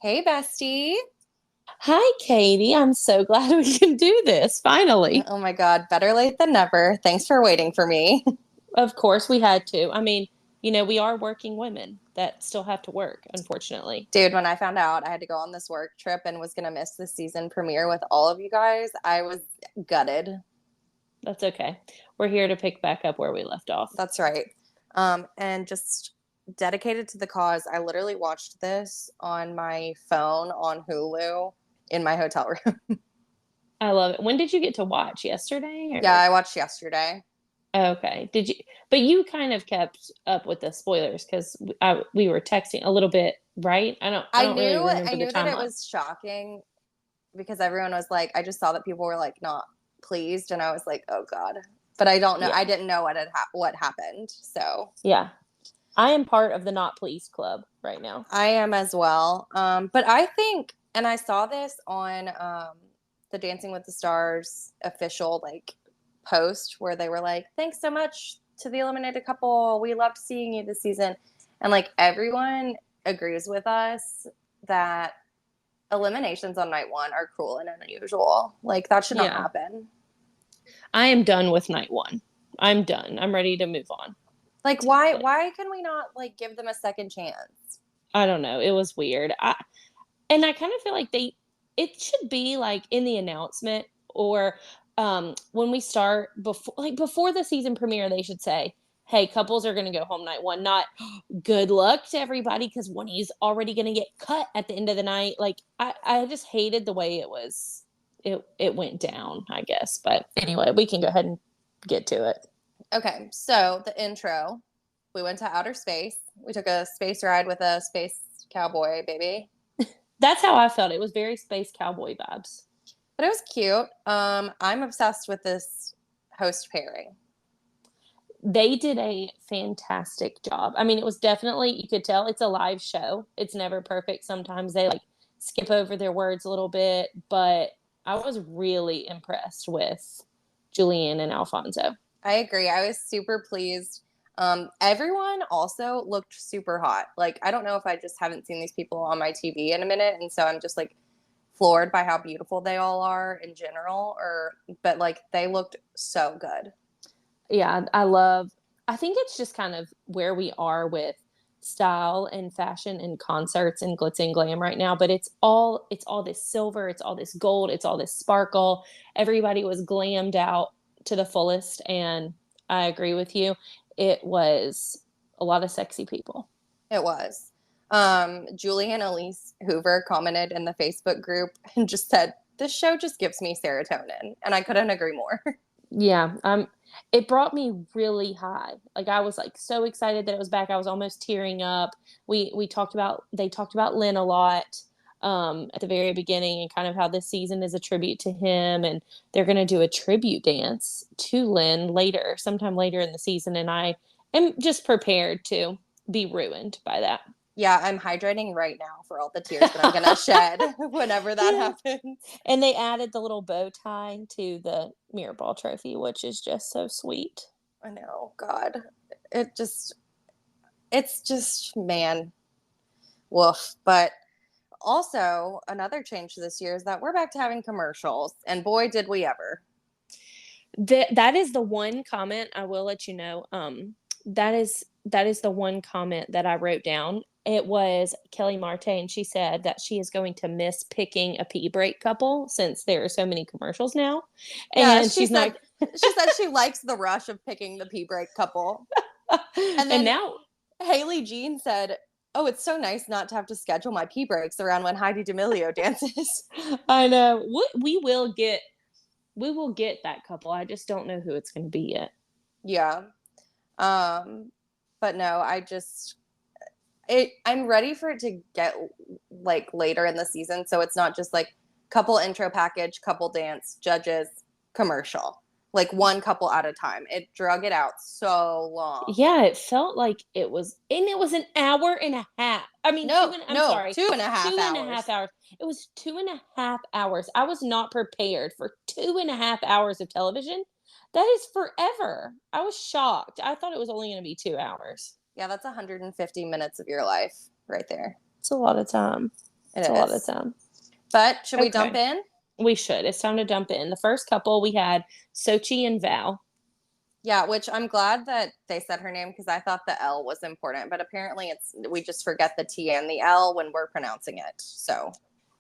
Hey, bestie. Hi, Katie. I'm so glad we can do this finally. Oh my God, better late than never. Thanks for waiting for me. Of course, we had to. We are working women that still have to work, unfortunately. Dude, when I found out I had to go on this work trip and was going to miss the season premiere with all of you guys, I was gutted. That's okay. We're here to pick back up where we left off. That's right. And just dedicated to the cause, I literally watched this on my phone on Hulu in my hotel room. I love it. When did you get to watch? Yesterday Yeah, or I watched yesterday. okay. Did you but you kind of kept up with the spoilers because we were texting a little bit, right? I don't really I remember the knew that it timeline. was shocking because everyone was like, I just saw that people were like not pleased, and I was like, oh God. But I don't know. Yeah. I didn't know what happened. So Yeah. I am part of the not pleased club right now. I am as well. But I think, and I saw this on the Dancing with the Stars official like post where they were like, thanks so much to the eliminated couple. We loved seeing you this season. And like everyone agrees with us that eliminations on night one are cruel and unusual. Like that should not Yeah. happen. I am done with night one. I'm done. I'm ready to move on. Like To, why like, why can we not like give them a second chance? I don't know. It was weird. I kind of feel like it should be like in the announcement or when we start before the season premiere, they should say, hey, couples are going to go home night one, not good luck to everybody because one he's already going to get cut at the end of the night. Like I just hated the way it went down, I guess. But anyway, we can go ahead and get to it. Okay, so the intro, we went to outer space. We took a space ride with a space cowboy baby. That's how I felt. It was very space cowboy vibes. But it was cute. I'm obsessed with this host pairing. They did a fantastic job. I mean, it was definitely, you could tell it's a live show. It's never perfect. Sometimes they like skip over their words a little bit, but I was really impressed with Julianne and Alfonso. I agree. I was super pleased. Everyone also looked super hot. Like, I don't know if I just haven't seen these people on my TV in a minute. And so I'm just like floored by how beautiful they all are in general. But like, they looked so good. Yeah, I think it's just kind of where we are with style and fashion and concerts and glitz and glam right now, but it's all this silver, it's all this gold, it's all this sparkle. Everybody was glammed out to the fullest, and I agree with you. It was a lot of sexy people. It was. Julie and Elise Hoover commented in the Facebook group and just said, this show just gives me serotonin. And I couldn't agree more. Yeah, it brought me really high. Like I was like so excited that it was back. I was almost tearing up. We talked about they talked about Lynn a lot at the very beginning and kind of how this season is a tribute to him, and they're going to do a tribute dance to Lynn later, sometime later in the season, and I am just prepared to be ruined by that. Yeah, I'm hydrating right now for all the tears that I'm going to shed whenever that Yeah. happens. And they added the little bow tie to the mirror ball trophy, which is just so sweet. I know, God. It just, it's just, man, woof. But also, another change this year is that we're back to having commercials. And boy, did we ever. That is the one comment I will let you know. That is the one comment that I wrote down. It was Kelly Marte, and she said that she is going to miss picking a pee break couple since there are so many commercials now, Yeah, and she's not. she said she likes the rush of picking the pee break couple. And And then now, Haley Jean said, oh, it's so nice not to have to schedule my pee breaks around when Heidi D'Amelio dances. I know we will get that couple. I just don't know who it's going to be yet. Yeah. Um, but no, I'm ready for it to get like later in the season. So it's not just like couple intro package, couple dance, judges, commercial, like one couple at a time. It drug it out so long. Yeah, it felt like it was an hour and a half. I mean, No, I'm no, sorry, two and a half 2.5 hours. hours. It was 2.5 hours. I was not prepared for 2.5 hours of television. That is forever. I was shocked. I thought it was only going to be 2 hours. Yeah, that's 150 minutes of your life right there. It's a lot of time. It It's a lot of is. time. But should we dump Okay. in? We should. It's time to dump in. The first couple we had Sochi and Val. Yeah, which I'm glad that they said her name because I thought the L was important, but apparently we just forget the T and the L when we're pronouncing it. So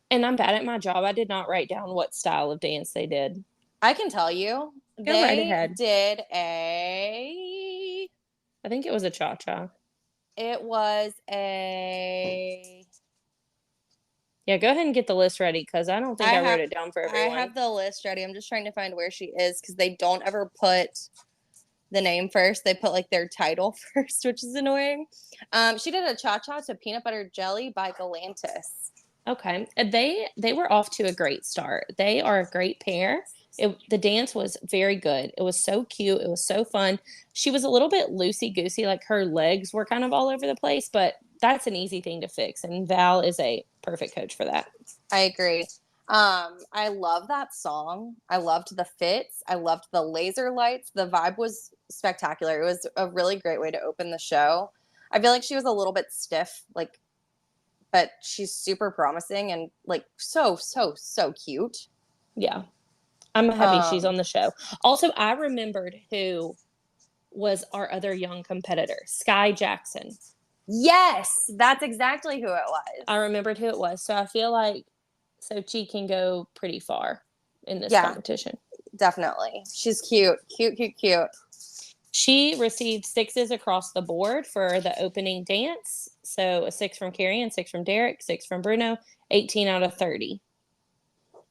And I'm bad at my job. I did not write down what style of dance they did. I can tell you, Go right they ahead. did a. I think it was a cha-cha. It was a. Yeah, go ahead and get the list ready because I don't think I I wrote have. it down for I everyone. have the list ready. I'm just trying to find where she is because they don't ever put the name first. They put like their title first, which is annoying. She did a cha-cha to Peanut Butter Jelly by Galantis. Okay. They were off to a great start. They are a great pair. The dance was very good. It was so cute. It was so fun. She was a little bit loosey goosey, like her legs were kind of all over the place, but that's an easy thing to fix. And Val is a perfect coach for that. I agree. I love that song. I loved the fits. I loved the laser lights. The vibe was spectacular. It was a really great way to open the show. I feel like she was a little bit stiff, like, but she's super promising and like so cute. Yeah. I'm happy she's Um, on the show. Also, I remembered who was our other young competitor, Sky Jackson. yes, that's exactly who it was. I remembered who it was. So I feel like Sochi can go pretty far in this Yeah, competition. definitely. She's cute, cute, cute, cute. She received sixes across the board for the opening dance. So a 6 from Carrie and 6 from Derek, 6 from Bruno, 18 out of 30.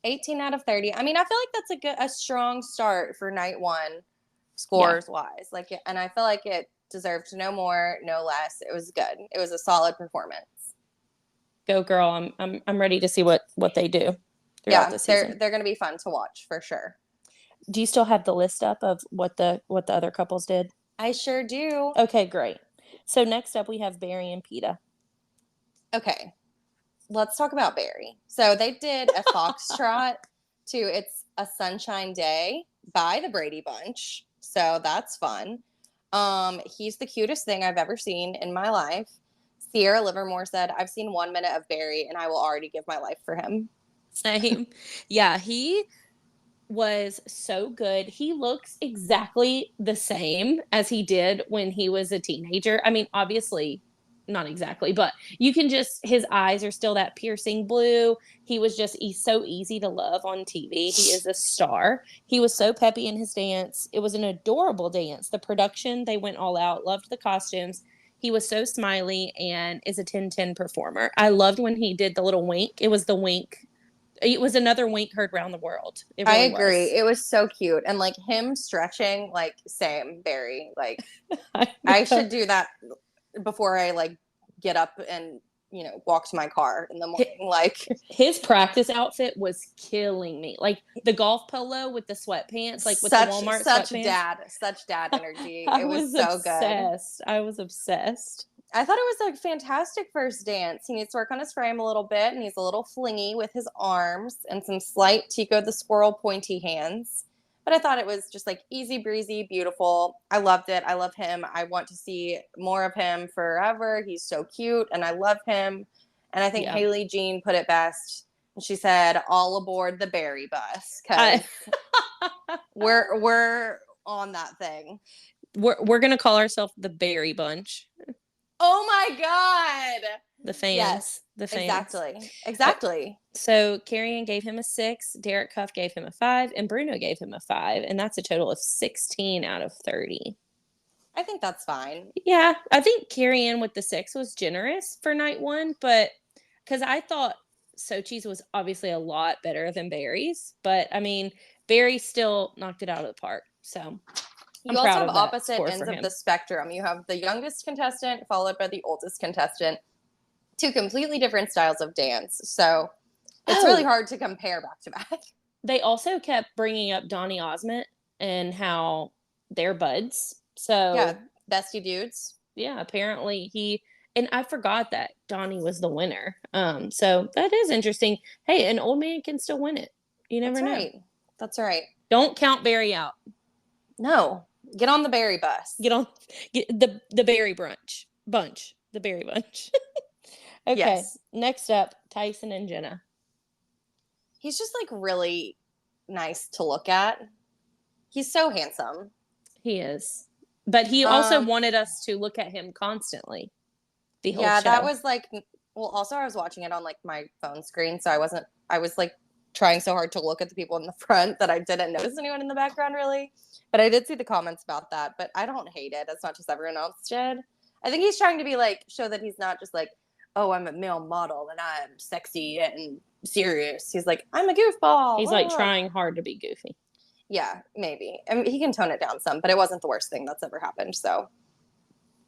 18 out of 30. I mean, I feel like that's a strong start for night one Yeah. scores wise. Like, and I feel like it deserved no more, no less. It was good. It was a solid performance. Go girl. I'm ready to see what they do throughout Yeah, the season. they're going to be fun to watch for sure. Do you still have the list up of what the other couples did? I sure do. Okay, great. So next up we have Barry and Peta. Okay, let's talk about Barry. So they did a foxtrot to It's a Sunshine Day by the Brady Bunch. So that's fun. He's the cutest thing I've ever seen in my life. Sierra Livermore said, I've seen 1 minute of Barry and I will already give my life for him. Same. Yeah, he was so good. He looks exactly the same as he did when he was a teenager. I mean, obviously not exactly, but you can just his eyes are still that piercing blue. He's so easy to love on TV. He is a star. He was so peppy in his dance. It was an adorable dance. The production, they went all out. Loved the costumes. He was so smiley and is a 10/10 performer. I loved when he did the little wink. It was the wink. It was another wink heard around the world. It I really agree. was. It was so cute. And like him stretching, like, same, Barry. Like, I I should know. do that before I like get up and, walk to my car in the morning. Like, His practice outfit was killing me. Like the golf polo with the sweatpants, like with the such Walmart such sweatpants. dad such dad energy. I It was was so good. obsessed. I was obsessed. I thought it was a fantastic first dance. He needs to work on his frame a little bit, and he's a little flingy with his arms and some slight Tico the Squirrel pointy hands. But I thought it was just like easy breezy, beautiful. I loved it. I love him. I want to see more of him forever. He's so cute, and I love him. And I think Yeah. Haley Jean put it best. She said, "All aboard the Berry bus," I, because we're on that thing. we're gonna call ourselves the Berry Bunch. Oh my god! The fans. Yes, The fans. exactly. So Carrion gave him a 6, Derek Cuff gave him a 5, and Bruno gave him a 5, and that's a total of 16 out of 30. I think that's fine. Yeah, I think Carrion with the 6 was generous for night one, but because I thought Sochi's was obviously a lot better than Barry's, but I mean, Barry still knocked it out of the park. So I'm You also proud have of that opposite score ends for of him. the spectrum. You have the youngest contestant followed by the oldest contestant. Two completely different styles of dance. So it's really hard to compare back to back. They also kept bringing up Donny Osmond and how they're buds. So Yeah, bestie dudes. yeah, apparently and I forgot that Donnie was the winner. So that is interesting. Hey, an old man can still win it. You never That's know. right. That's right. Don't count Barry out. No, get on the Berry bus. Get the Berry bunch. The Berry bunch. Okay, Yes. next up, Tyson and Jenna. He's just like really nice to look at. He's so handsome. He is. But he also Um, wanted us to look at him constantly the whole yeah, that show. was like, well, also I was watching it on like my phone screen, so I was like trying so hard to look at the people in the front that I didn't notice anyone in the background really. But I did see the comments about that, but I don't hate it as much as everyone else did. I think he's trying to be like, show that he's not just like, oh, I'm a male model and I'm sexy and serious. He's like, I'm a goofball. He's like trying hard to be goofy. Yeah, maybe. I mean, he can tone it down some, but it wasn't the worst thing that's ever happened. So,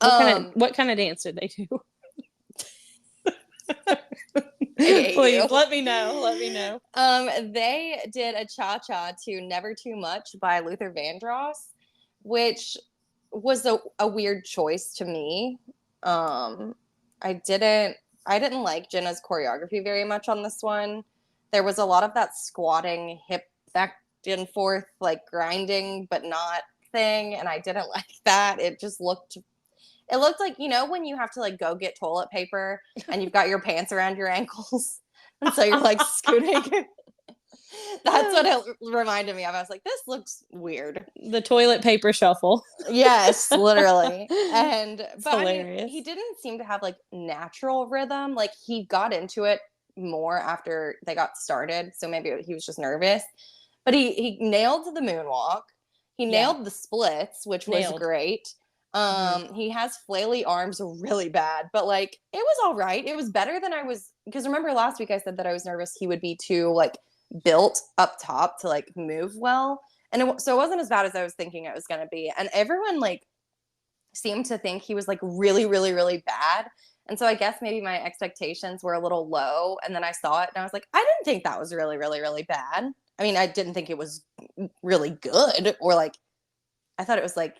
What kind of dance did they do? I hate Please you. let me know. Let me know. They did a cha-cha to Never Too Much by Luther Vandross, which was a weird choice to me. I didn't like Jenna's choreography very much on this one. There was a lot of that squatting, hip back and forth, like grinding but not thing, and I didn't like that. It looked like, you know, when you have to like go get toilet paper and you've got your pants around your ankles and so you're like scooting. That's what it reminded me of. I was like, this looks weird. The toilet paper shuffle. Yes, literally. It's But I mean, hilarious. he didn't seem to have like natural rhythm. Like he got into it more after they got started. So maybe he was just nervous. But he nailed the moonwalk. He nailed the splits, which was great. He has flaily arms really bad, but like it was all right. It was better than I was, because remember last week I said that I was nervous he would be too like built up top to like move well. And so it wasn't as bad as I was thinking it was going to be. And everyone like seemed to think he was like really, really, really bad. And so I guess maybe my expectations were a little low. And then I saw it and I was like, I didn't think that was really, really, really bad. I mean, I didn't think it was really good, or like, I thought it was like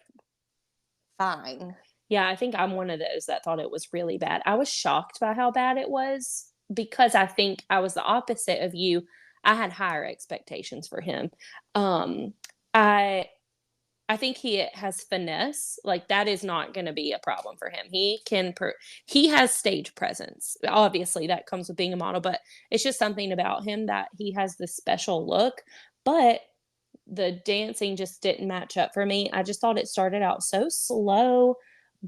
fine. Yeah, I think I'm one of those that thought it was really bad. I was shocked by how bad it was because I think I was the opposite of you. I had higher expectations for him. Um, I I think he has finesse. Like that is not going to be a problem for him. He has stage presence. Obviously, that comes with being a model, but it's just something about him that he has this special look. But the dancing just didn't match up for me. I just thought it started out so slow,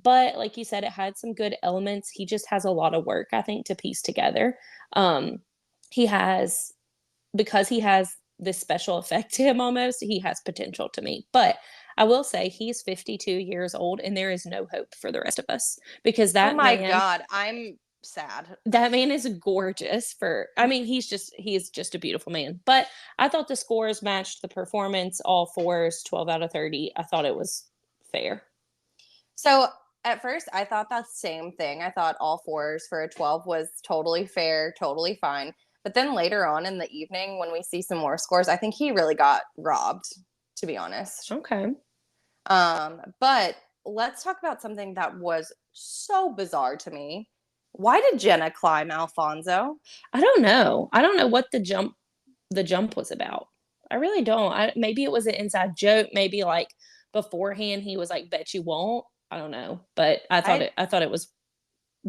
but like you said, it had some good elements. He just has a lot of work, I think, to piece together. Um, he has because he has this special effect to him almost, he has potential to me. But I will say he's 52 years old and there is no hope for the rest of us because Oh my God, I'm sad. that man is gorgeous for I mean he is just a beautiful man. But I thought the scores matched the performance, all fours, 12 out of 30. I thought it was fair. So at first, I thought the same thing. I thought all fours for a 12 was totally fair, totally fine. But then later on in the evening, when we see some more scores, I think he really got robbed, to be honest. Okay. But let's talk about something that was so bizarre to me. Why did Jenna climb Alfonso? I don't know. I don't know what the jump was about. I really don't. Maybe it was an inside joke. Maybe like beforehand he was like, "Bet you won't." I don't know, but I thought it was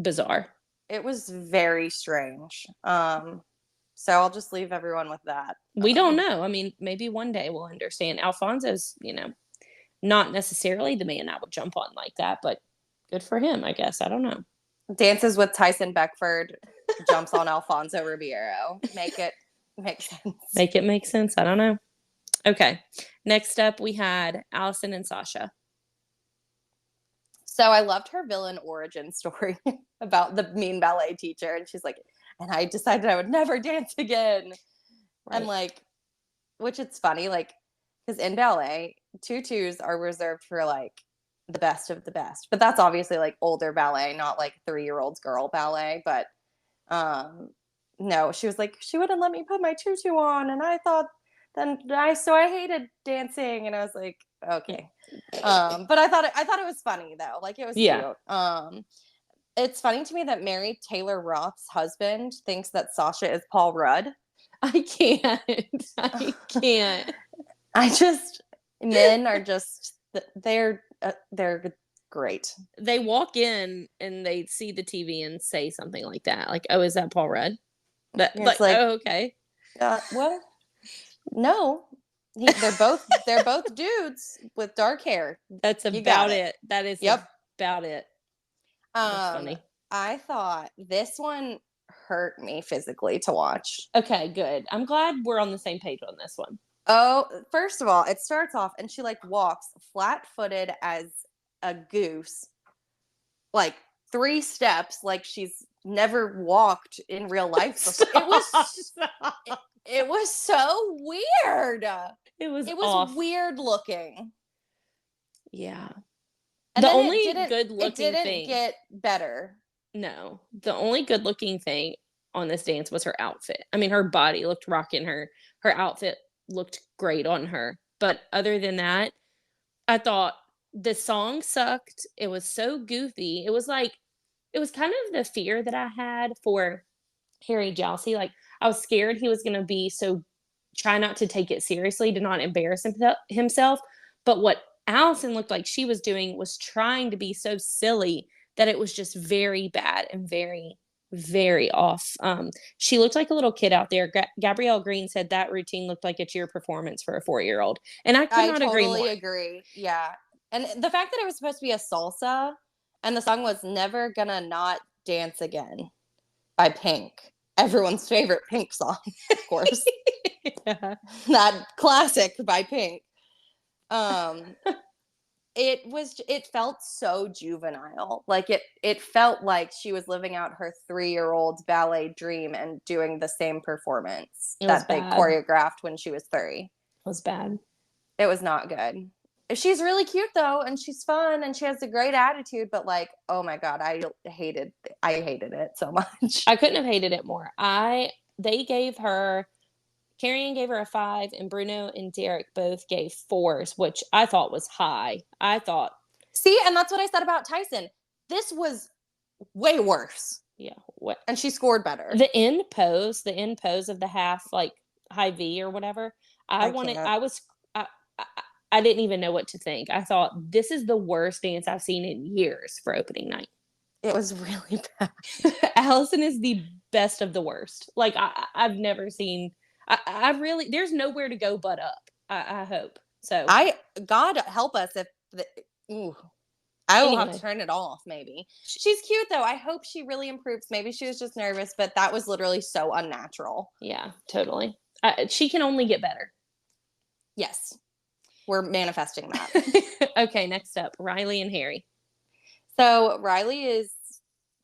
bizarre. It was very strange. So I'll just leave everyone with that. We don't know. I mean, maybe one day we'll understand. Alfonso's, not necessarily the man I would jump on like that, but good for him, I guess. I don't know. Dances with Tyson Beckford, jumps on Alfonso Ribeiro. Make it make sense. Make it make sense. I don't know. Okay. Next up, we had Allison and Sasha. So I loved her villain origin story about the mean ballet teacher. And she's like, and I decided I would never dance again. Right. And like, which it's funny, like, because in ballet, tutus are reserved for like the best of the best. But that's obviously like older ballet, not like 3-year-old's girl ballet. But no, she was like, she wouldn't let me put my tutu on. And I thought so I hated dancing. And I was like, okay. But I thought it was funny though. Like it was cute. It's funny to me that Mary Taylor Roth's husband thinks that Sasha is Paul Rudd. I can't. I can't. Men are just they're great. They walk in and they see the TV and say something like that. Like, "Oh, is that Paul Rudd?" That Yeah, it's like, like, "Oh, okay." well, no. They're both dudes with dark hair. That's You got about it. it. That is Yep. about it. That's Um, funny. I thought this one hurt me physically to watch. Okay, good. I'm glad we're on the same page on this one. Oh, first of all, it starts off and she like walks flat-footed as a goose, like 3 steps, like she's never walked in real life before. It was Stop. it was so weird. It was It was off. weird looking. Yeah. And The then only good it looking didn't thing, get better. no, the only good looking thing on this dance was her outfit. I mean, her body looked rocking her outfit looked great on her. But other than that, I thought the song sucked. It was so goofy. It was like it was kind of the fear that I had for Harry Jowsey. Like I was scared he was going to be so try not to take it seriously, to not embarrass himself. But what Allison looked like she was doing was trying to be so silly that it was just very bad and very, very off. She looked like a little kid out there. Gabrielle Green said that routine looked like a cheer performance for a 4-year-old, and I could I not agree totally more. agree. Yeah. And the fact that it was supposed to be a salsa and the song was Never Gonna Not Dance Again by Pink. Everyone's favorite Pink song, of course. Yeah. That classic by Pink. Um it felt so juvenile. Like it felt like she was living out her 3-year-old ballet dream and doing the same performance It was that they bad. It choreographed when she was 3. was bad. It was not good. She's really cute though, and she's fun, and she has a great attitude. But like, oh my god, I hated it so much. I couldn't have hated it more. They gave her Carrie gave her a 5, and Bruno and Derek both gave 4s, which I thought was high. I thought, See, and that's what I said about Tyson. This was way worse, yeah, what and she scored better. the end pose of the half like high V or whatever. I I wanted, can't. I was, I, I didn't even know what to think. I thought this is the worst dance I've seen in years for opening night. It was really bad. Allison is the best of the worst. Like I've never seen. I really there's nowhere to go but up. I hope so. God help us if ooh, I will have to Anyway, turn it off. Maybe she's cute though. I hope she really improves. Maybe she was just nervous, but that was literally so unnatural. yeah, totally. She can only get better. Yes, we're manifesting that. Okay, next up, Riley and Harry. So Riley is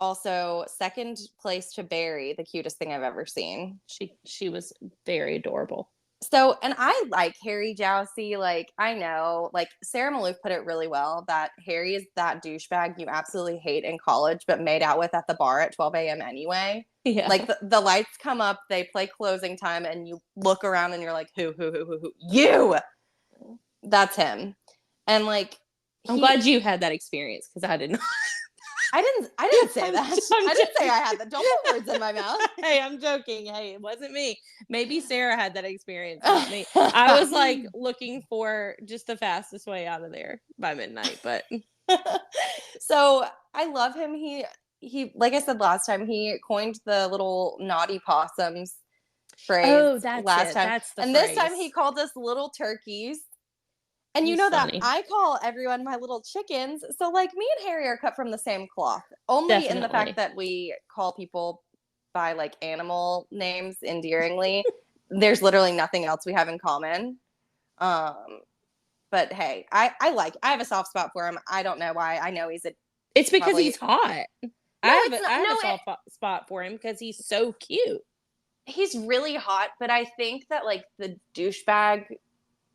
also second place to Barry, the cutest thing I've ever seen. She was very adorable. So, and I like Harry Jousey. Like, I know, like Sarah Maloof put it really well that Harry is that douchebag you absolutely hate in college, but made out with at the bar at 12 a.m. anyway. Yeah, Like the lights come up, they play closing time, and you look around and you're like, who? You. That's him. And like, I'm glad you had that experience because I didn't. I didn't say that. I didn't say I had that. Don't put words in my mouth. Hey, I'm joking. Hey, it wasn't me. Maybe Sarah had that experience, not me. I was like looking for just the fastest way out of there by midnight, but So I love him. He like I said last time, he coined the little naughty possums phrase that's last it. time. That's the And phrase. this time he called us little turkeys. And you He's know funny. that I call everyone my little chickens. So like me and Harry are cut from the same cloth. Only in the Definitely. fact that we call people by like animal names endearingly. There's literally nothing else we have in common. But hey, I have a soft spot for him. I don't know why. I know he's a It's because probably he's hot. No, I it's not. have No, a soft spot for him because he's so cute. he's really hot, but I think that like the douchebag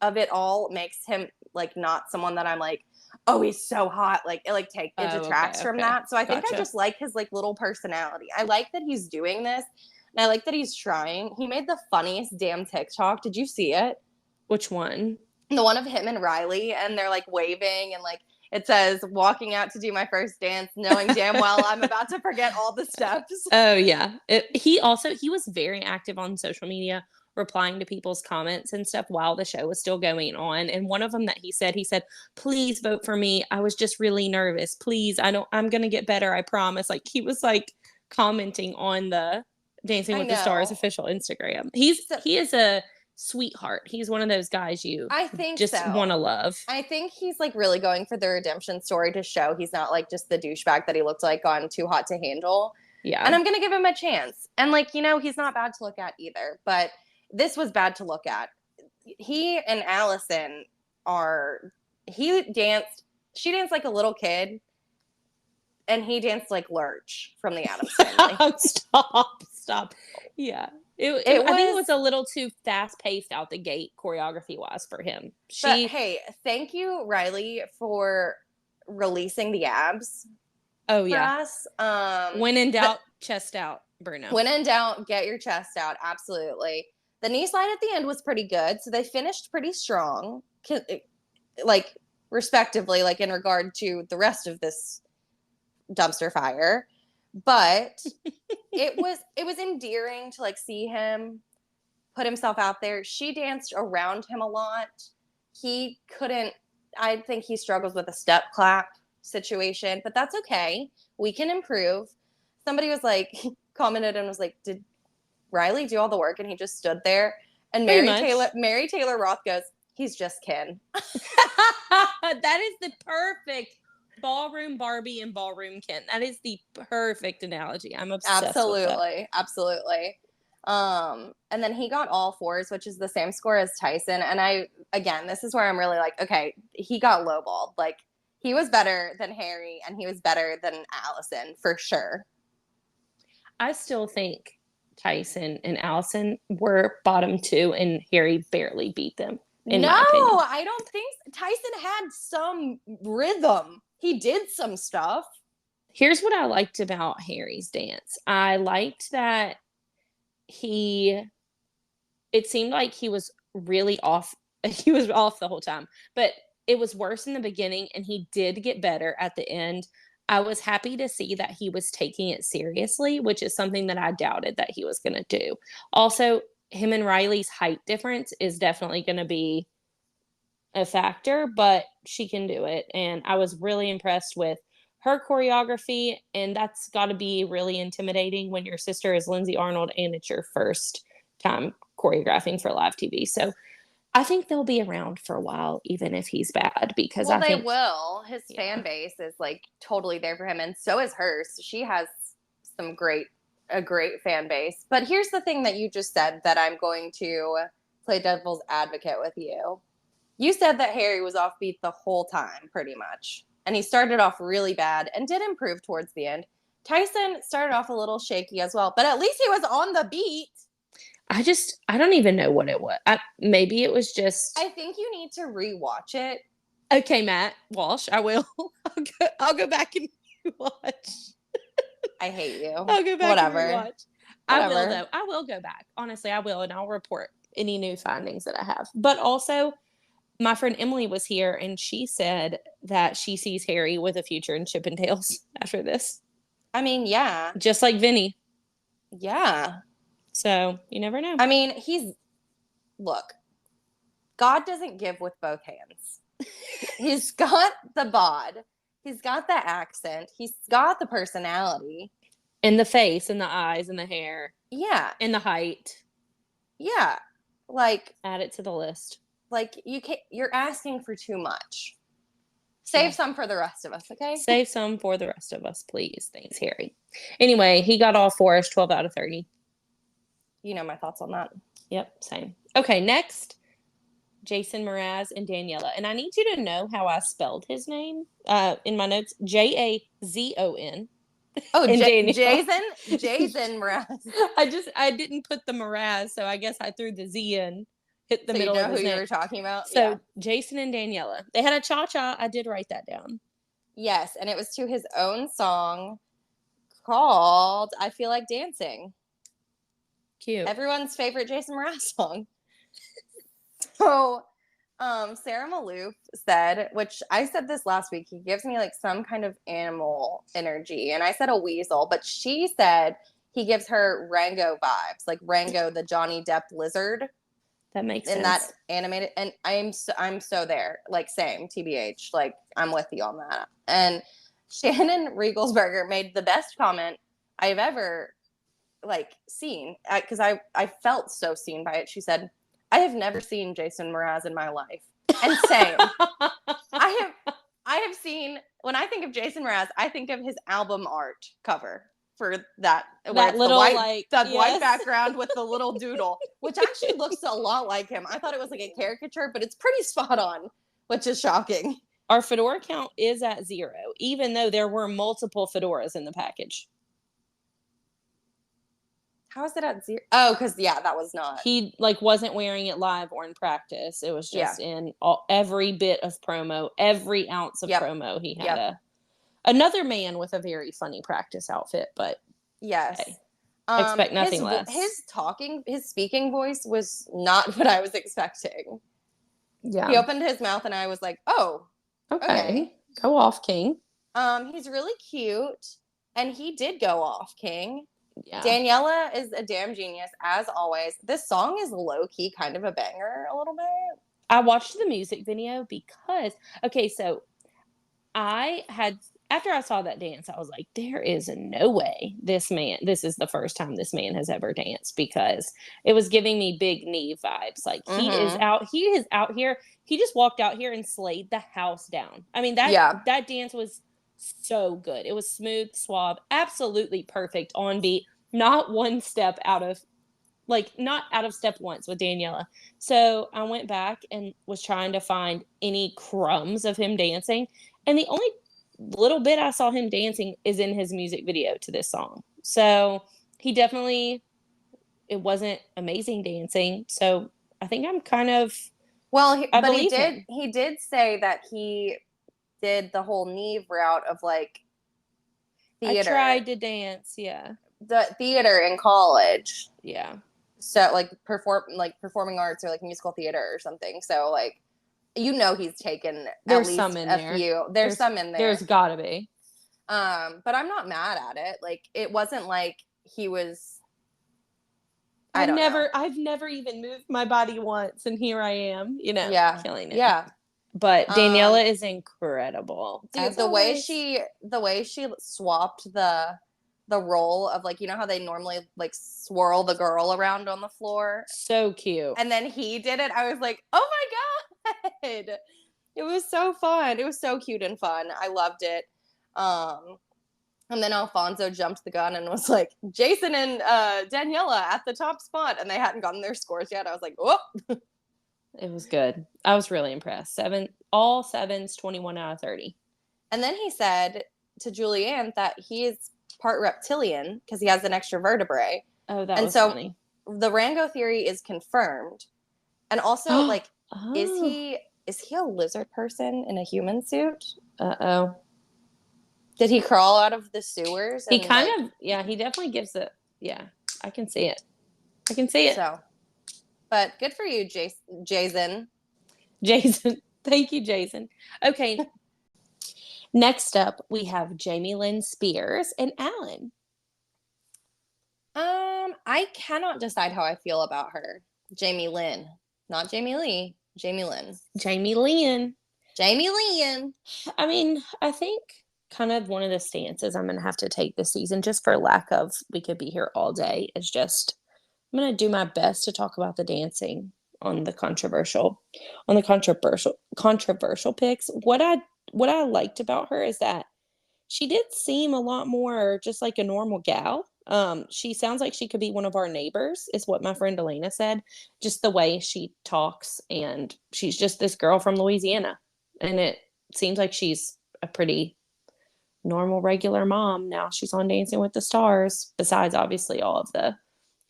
of it all makes him like not someone that I'm like, oh, he's so hot. Like it detracts from that. So I think I just like his like little personality. I like that he's doing this, and I like that he's trying. He made the funniest damn TikTok. Did you see it? Which one? The one of him and Riley, and they're like waving, and like it says walking out to do my first dance, knowing damn well I'm about to forget all the steps. Oh yeah. He was very active on social media replying to people's comments and stuff while the show was still going on. And one of them that he said, please vote for me. I was just really nervous. Please, I'm going to get better. I promise. Like, he was like commenting on the Dancing I with the Stars know. official Instagram. So He is a sweetheart. He's one of those guys you I think just want so. to love. I think he's like really going for the redemption story to show he's not like just the douchebag that he looked like on Too Hot to Handle. And Yeah. I'm going to give him a chance. And like, you know, he's not bad to look at either, but this was bad to look at. He and Allison she danced like a little kid and he danced like Lurch from the Addams Family. Stop. Yeah. I think it was a little too fast paced out the gate choreography wise for him. But hey, thank you, Riley, for releasing the abs. Oh for yeah. us. When in doubt, chest out, Bruno. When in doubt, get your chest out. Absolutely. The knee slide at the end was pretty good, so they finished pretty strong, like respectively, like in regard to the rest of this dumpster fire. But it was endearing to like see him put himself out there. She danced around him a lot. He couldn't. I think he struggles with a step clap situation, but that's okay. We can improve. Somebody was like, commented and was like, did Riley do all the work? And he just stood there. And Mary Taylor Roth goes, he's just Ken. That is the perfect ballroom Barbie and ballroom Ken. That is the perfect analogy. I'm obsessed with that. Absolutely. And then he got all fours, which is the same score as Tyson. And this is where I'm really like, okay, he got lowballed. Like, he was better than Harry and he was better than Allison for sure. I still think Tyson and Allison were bottom two and Harry barely beat them. No, I don't think so. Tyson had some rhythm. He did some stuff. Here's what I liked about Harry's dance. I liked that it seemed like he was really off. He was off the whole time, but it was worse in the beginning and he did get better at the end. I was happy to see that he was taking it seriously, which is something that I doubted that he was going to do. Also, him and Riley's height difference is definitely going to be a factor, but she can do it. And I was really impressed with her choreography, and that's got to be really intimidating when your sister is Lindsay Arnold and it's your first time choreographing for live TV. So I think they'll be around for a while, even if he's bad, because they will. His fan base is like totally there for him, and so is hers. She has a great fan base. But here's the thing that you just said that I'm going to play devil's advocate with you. You said that Harry was offbeat the whole time, pretty much, and he started off really bad and did improve towards the end. Tyson started off a little shaky as well, but at least he was on the beat. I don't even know what it was. Maybe it was just. I think you need to rewatch it. Okay, Matt Walsh, I will. I'll go back and watch. I hate you. I'll go back Whatever. and watch. I will, though. I will go back. Honestly, I will, and I'll report any new findings that I have. But also, my friend Emily was here, and she said that she sees Harry with a future in Chippendales after this. I mean, yeah. Just like Vinny. Yeah. So, you never know. I mean, look, God doesn't give with both hands. He's got the bod. He's got the accent. He's got the personality. And the face and the eyes and the hair. Yeah. And the height. Yeah. Like. Add it to the list. Like, you're asking for too much. Save some for the rest of us, okay? Save some for the rest of us, please. Thanks, Harry. Anyway, he got all fours, 12 out of 30. You know my thoughts on that. Yep, same. Okay, next, Jason Mraz and Daniela. And I need you to know how I spelled his name in my notes. Jazon. Oh, Jason Mraz. I didn't put the Mraz, so I guess I threw the Z in. Hit the middle of his name. Who you were talking about? So, yeah. Jason and Daniela. They had a cha-cha. I did write that down. Yes, and it was to his own song called I Feel Like Dancing. Cute. Everyone's favorite Jason Mraz song. So, Sarah Maloof said, which I said this last week, he gives me like some kind of animal energy. And I said a weasel, but she said he gives her Rango vibes, like Rango, the Johnny Depp lizard. That makes in sense. that animated, and I'm so there, like, same TBH, like, I'm with you on that. And Shannon Riegelsberger made the best comment I've ever, like, seen, because I felt so seen by it. She said, I have never seen Jason Mraz in my life. And same. I have seen, when I think of Jason Mraz, I think of his album art cover for that, where That it's little, the white, like, that white yes. background with the little doodle, which actually looks a lot like him. I thought it was like a caricature, but it's pretty spot on, which is shocking. Our fedora count is at 0, even though there were multiple fedoras in the package. How is it at 0? Oh, because, yeah, that was not. He, like, wasn't wearing it live or in practice. It was just in every bit of promo, every ounce of promo. He had another man with a very funny practice outfit, but yes. hey, expect nothing less. His speaking voice was not what I was expecting. Yeah. He opened his mouth and I was like, oh, okay. Go off, King. He's really cute, and he did go off, King. Yeah. Daniela is a damn genius, as always. This song is low-key kind of a banger a little bit. I watched the music video because, okay, so after I saw that dance, I was like, there is no way this is the first time this man has ever danced, because it was giving me Big Knee vibes. Like, he is out here. He just walked out here and slayed the house down. I mean, that dance was so good. It was smooth, suave, absolutely perfect, on beat, not one step out of, like, not out of step once with Daniela. So I went back and was trying to find any crumbs of him dancing. And the only little bit I saw him dancing is in his music video to this song. So he definitely, it wasn't amazing dancing. So I think I'm kind of, he did say that he did the whole Neve route of, like, theater. I tried to dance, the theater in college. Yeah. So, like, performing arts, or like musical theater or something. So, like, he's taken at least a few. There's some in there. There's gotta be. But I'm not mad at it. Like, it wasn't like he was. I've never even moved my body once, and here I am, killing it. Yeah. But Daniela is incredible. Dude, the way she swapped the role of, like, how they normally, like, swirl the girl around on the floor. So cute. And then he did it. I was like, oh my God. It was so fun. It was so cute and fun. I loved it. And then Alfonso jumped the gun and was like, Jason and Daniela at the top spot. And they hadn't gotten their scores yet. I was like, whoop. It was good. I was really impressed. All 7s, 21 out of 30. And then he said to Julianne that he is part reptilian because he has an extra vertebrae. Oh, that was funny. The Rango theory is confirmed. And also, like, is he a lizard person in a human suit? Uh-oh. Did he crawl out of the sewers? He he definitely gives it. Yeah, I can see it. So, but good for you, Jason. Jason. Thank you, Jason. Okay. Next up, we have Jamie Lynn Spears and Alan. I cannot decide how I feel about her. Jamie Lynn. Not Jamie Lee. Jamie Lynn. Jamie Lynn. Jamie Lynn. I mean, I think kind of one of the stances I'm going to have to take this season, just for lack of, we could be here all day, is just, I'm going to do my best to talk about the dancing on the controversial picks. What I liked about her is that she did seem a lot more just like a normal gal. She sounds like she could be one of our neighbors, is what my friend Elena said. Just the way she talks, and she's just this girl from Louisiana. And it seems like she's a pretty normal, regular mom. Now she's on Dancing with the Stars, besides obviously all of the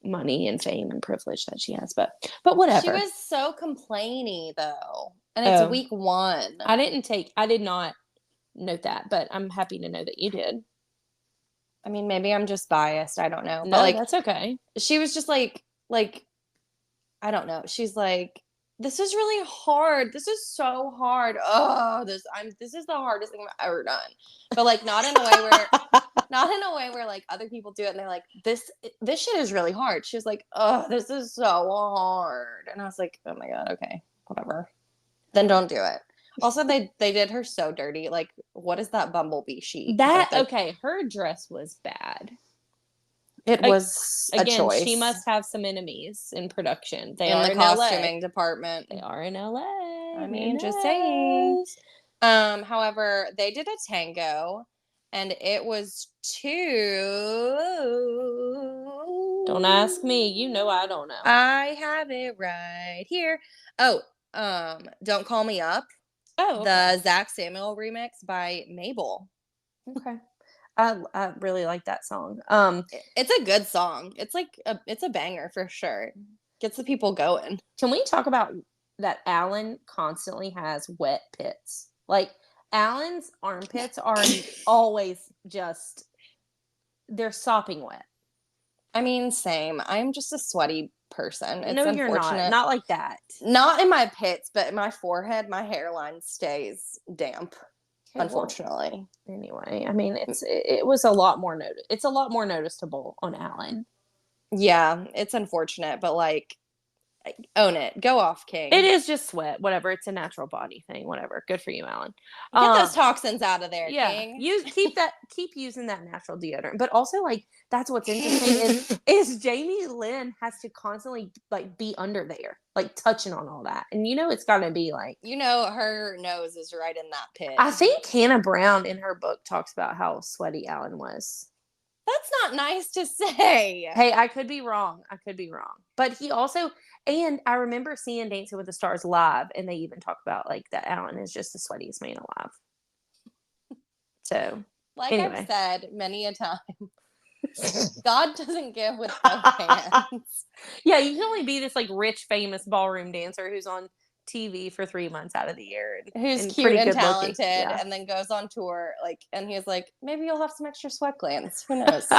money and fame and privilege that she has. But whatever. She was so complainy, though. And it's week 1. I did not note that, but I'm happy to know that you did. I mean, maybe I'm just biased. I don't know. No, but, like, that's okay. She was just like, I don't know. She's like, this is really hard. This is so hard. Oh, this is the hardest thing I've ever done. But, like, not in a way where Not in a way where like other people do it and they're like, this shit is really hard. She was like, oh, this is so hard. And I was like, oh my God, okay, whatever. Then don't do it. Also, they did her so dirty. Like, what is that bumblebee sheet? That, Like, okay, her dress was bad. it was a Again, choice. she must have some enemies in production. They in are the in costuming LA. department. They are in LA. I Who mean, just saying. knows? However, they did a tango, and it was too. Don't ask me. You know I don't know. I have it right here. Oh, Don't Call Me Up. Oh, okay. The Zach Samuel remix by Mabel. Okay. I really like that song. It's a good song. It's like it's a banger for sure. Gets the people going. Can we talk about that Alan constantly has wet pits? Like, Alan's armpits are always just, they're sopping wet. I mean, same. I'm just a sweaty person. It's No, you're not. Not like that. Not in my pits, but in my forehead, my hairline stays damp. Okay, Unfortunately. Well, anyway, I mean, it was a lot more it's a lot more noticeable on Alan. Yeah, it's unfortunate, but like, own it. Go off, King. It is just sweat. Whatever. It's a natural body thing. Whatever. Good for you, Alan. Get those toxins out of there, yeah, King. Keep using that natural deodorant. But also, like, that's what's interesting is Jamie Lynn has to constantly like be under there, like touching on all that, and it's got to be like, her nose is right in that pit. I think Hannah Brown in her book talks about how sweaty Alan was. That's not nice to say. Hey, I could be wrong. But he also, and I remember seeing Dancing with the Stars live, and they even talk about like that Alan is just the sweatiest man alive. So, like anyway. I've said many a time, God doesn't give with both hands. Yeah, you can only be this like rich, famous ballroom dancer who's on TV for 3 months out of the year, who's cute and talented, and then goes on tour. Like, and he's like, maybe you'll have some extra sweat glands. Who knows?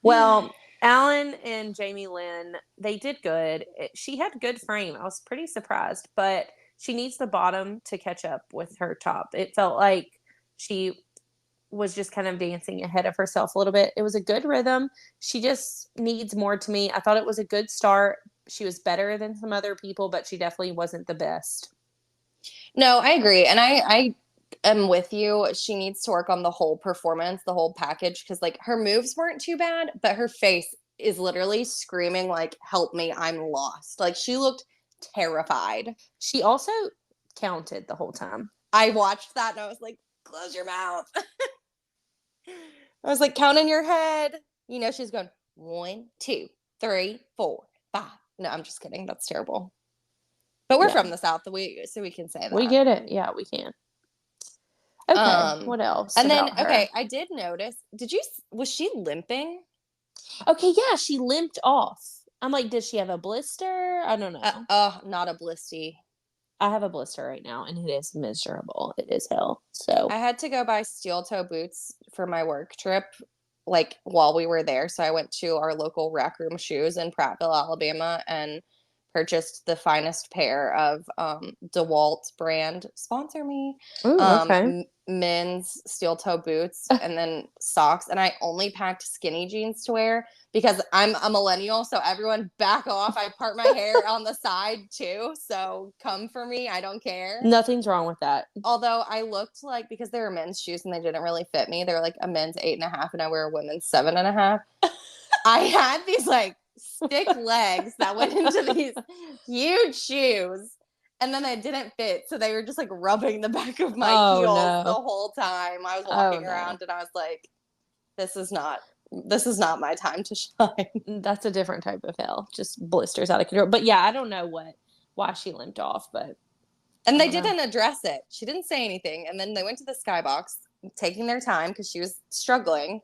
Well, Alan and Jamie Lynn, they did good. She had good frame. I was pretty surprised, but she needs the bottom to catch up with her top. It felt like she was just kind of dancing ahead of herself a little bit. It was a good rhythm. She just needs more to me. I thought it was a good start. She was better than some other people, but she definitely wasn't the best. No, I agree. And I am with you. She needs to work on the whole performance, the whole package, because like her moves weren't too bad, but her face is literally screaming like, help me, I'm lost. Like, she looked terrified. She also counted the whole time. I watched that and I was like, close your mouth. I was like, count in your head. She's going 1, 2, 3, 4, 5. No, I'm just kidding. That's terrible. But we're from the South, so we can say that. We get it. Yeah, we can. Okay, what else? And then, okay, I did notice. Was she limping? Okay, yeah, she limped off. I'm like, did she have a blister? I don't know. Not a blisty. I have a blister right now, and it is miserable. It is hell. So I had to go buy steel toe boots for my work trip, like while we were there. So I went to our local Rack Room Shoes in Prattville, Alabama, and purchased the finest pair of DeWalt brand, sponsor me, okay. men's steel toe boots, and then socks. And I only packed skinny jeans to wear because I'm a millennial, so everyone back off. I part my hair on the side too, so come for me. I don't care. Nothing's wrong with that. Although I looked like, because they were men's shoes and they didn't really fit me, they were like a men's 8.5 and I wear a women's 7.5. I had these like stick legs that went into these huge shoes, and then they didn't fit, so they were just like rubbing the back of my heels the whole time I was walking around, and I was like, this is not my time to shine. That's a different type of hell, just blisters out of control. But yeah, I don't know why she limped off, but and they didn't address it. She didn't say anything, and then they went to the skybox taking their time because she was struggling.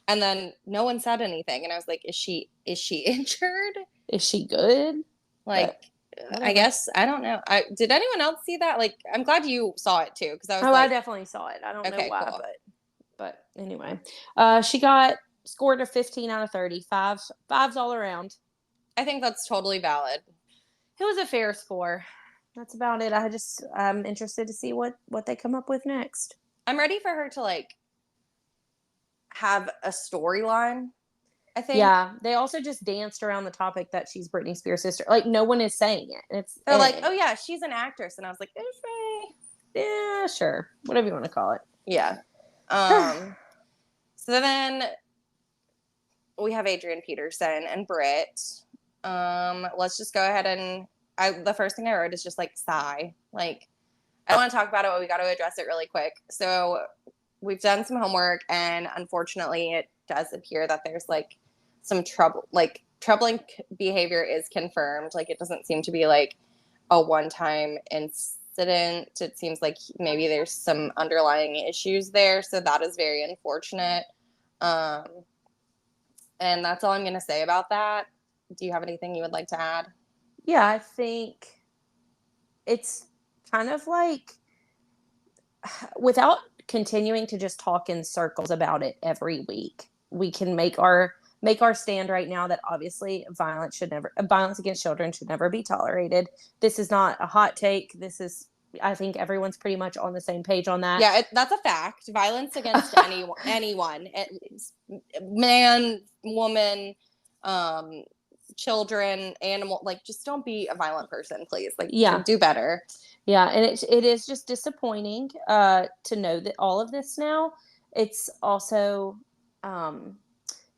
And then no one said anything. And I was like, is she injured? Is she good? Like, I guess, I don't know. Did anyone else see that? Like, I'm glad you saw it too. Because I definitely saw it. I don't know why, cool. But anyway. She scored a 15 out of 30. Fives all around. I think that's totally valid. It was a fair score. That's about it. I'm interested to see what they come up with next. I'm ready for her to like have a storyline, I think. Yeah, they also just danced around the topic that she's Britney Spears' sister. Like, no one is saying it. They're like, oh yeah, she's an actress. And I was like, is she? Yeah, sure. Whatever you want to call it. Yeah. So then we have Adrian Peterson and Britt. Let's just go ahead and the first thing I wrote is just like sigh. Like, I don't want to talk about it, but we got to address it really quick. So we've done some homework, and unfortunately it does appear that there's like some troubling behavior is confirmed. Like, it doesn't seem to be like a one-time incident. It seems like maybe there's some underlying issues there. So that is very unfortunate. And that's all I'm going to say about that. Do you have anything you would like to add? Yeah, I think it's kind of like, without continuing to just talk in circles about it every week, we can make our stand right now that obviously violence against children should never be tolerated. This is not a hot take. I think everyone's pretty much on the same page on that. Yeah, that's a fact. Violence against anyone, man, woman, children, animal, like, just don't be a violent person, please. Like, yeah, do better. Yeah, and it is just disappointing to know that all of this now. It's also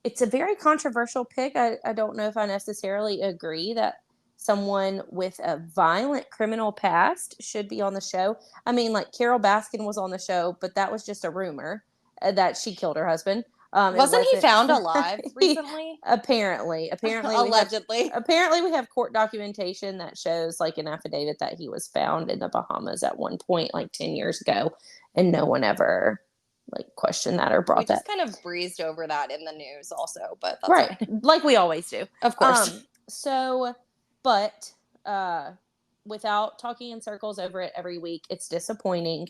it's a very controversial pick. I don't know if I necessarily agree that someone with a violent criminal past should be on the show. I mean, like, Carol Baskin was on the show, but that was just a rumor that she killed her husband. Wasn't he found alive recently? Apparently, allegedly. Apparently, we have court documentation that shows, like, an affidavit that he was found in the Bahamas at one point, like 10 years ago, and no one ever like questioned that or brought that. We just kind of breezed over that in the news, also, but that's right, fine. like we always do, of course. But without talking in circles over it every week, it's disappointing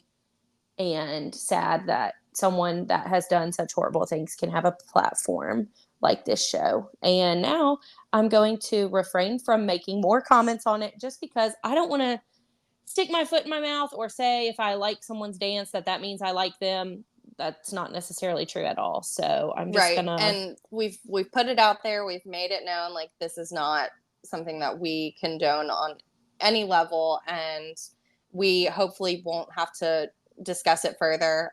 and sad that someone that has done such horrible things can have a platform like this show. And now I'm going to refrain from making more comments on it, just because I don't want to stick my foot in my mouth or say if I like someone's dance that means I like them. That's not necessarily true at all. So I'm just gonna. And we've put it out there. We've made it known, like, this is not something that we condone on any level, and we hopefully won't have to discuss it further,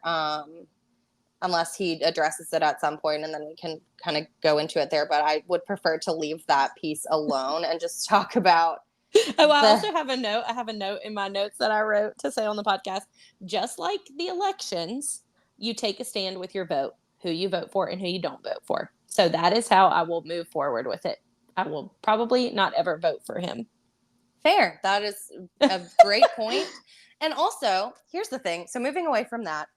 unless he addresses it at some point, and then we can kind of go into it there. But I would prefer to leave that piece alone and just talk about. Oh, I also have a note. I have a note in my notes that I wrote to say on the podcast. Just like the elections, you take a stand with your vote, who you vote for and who you don't vote for. So that is how I will move forward with it. I will probably not ever vote for him. Fair. That is a great point. And also, here's the thing. So moving away from that,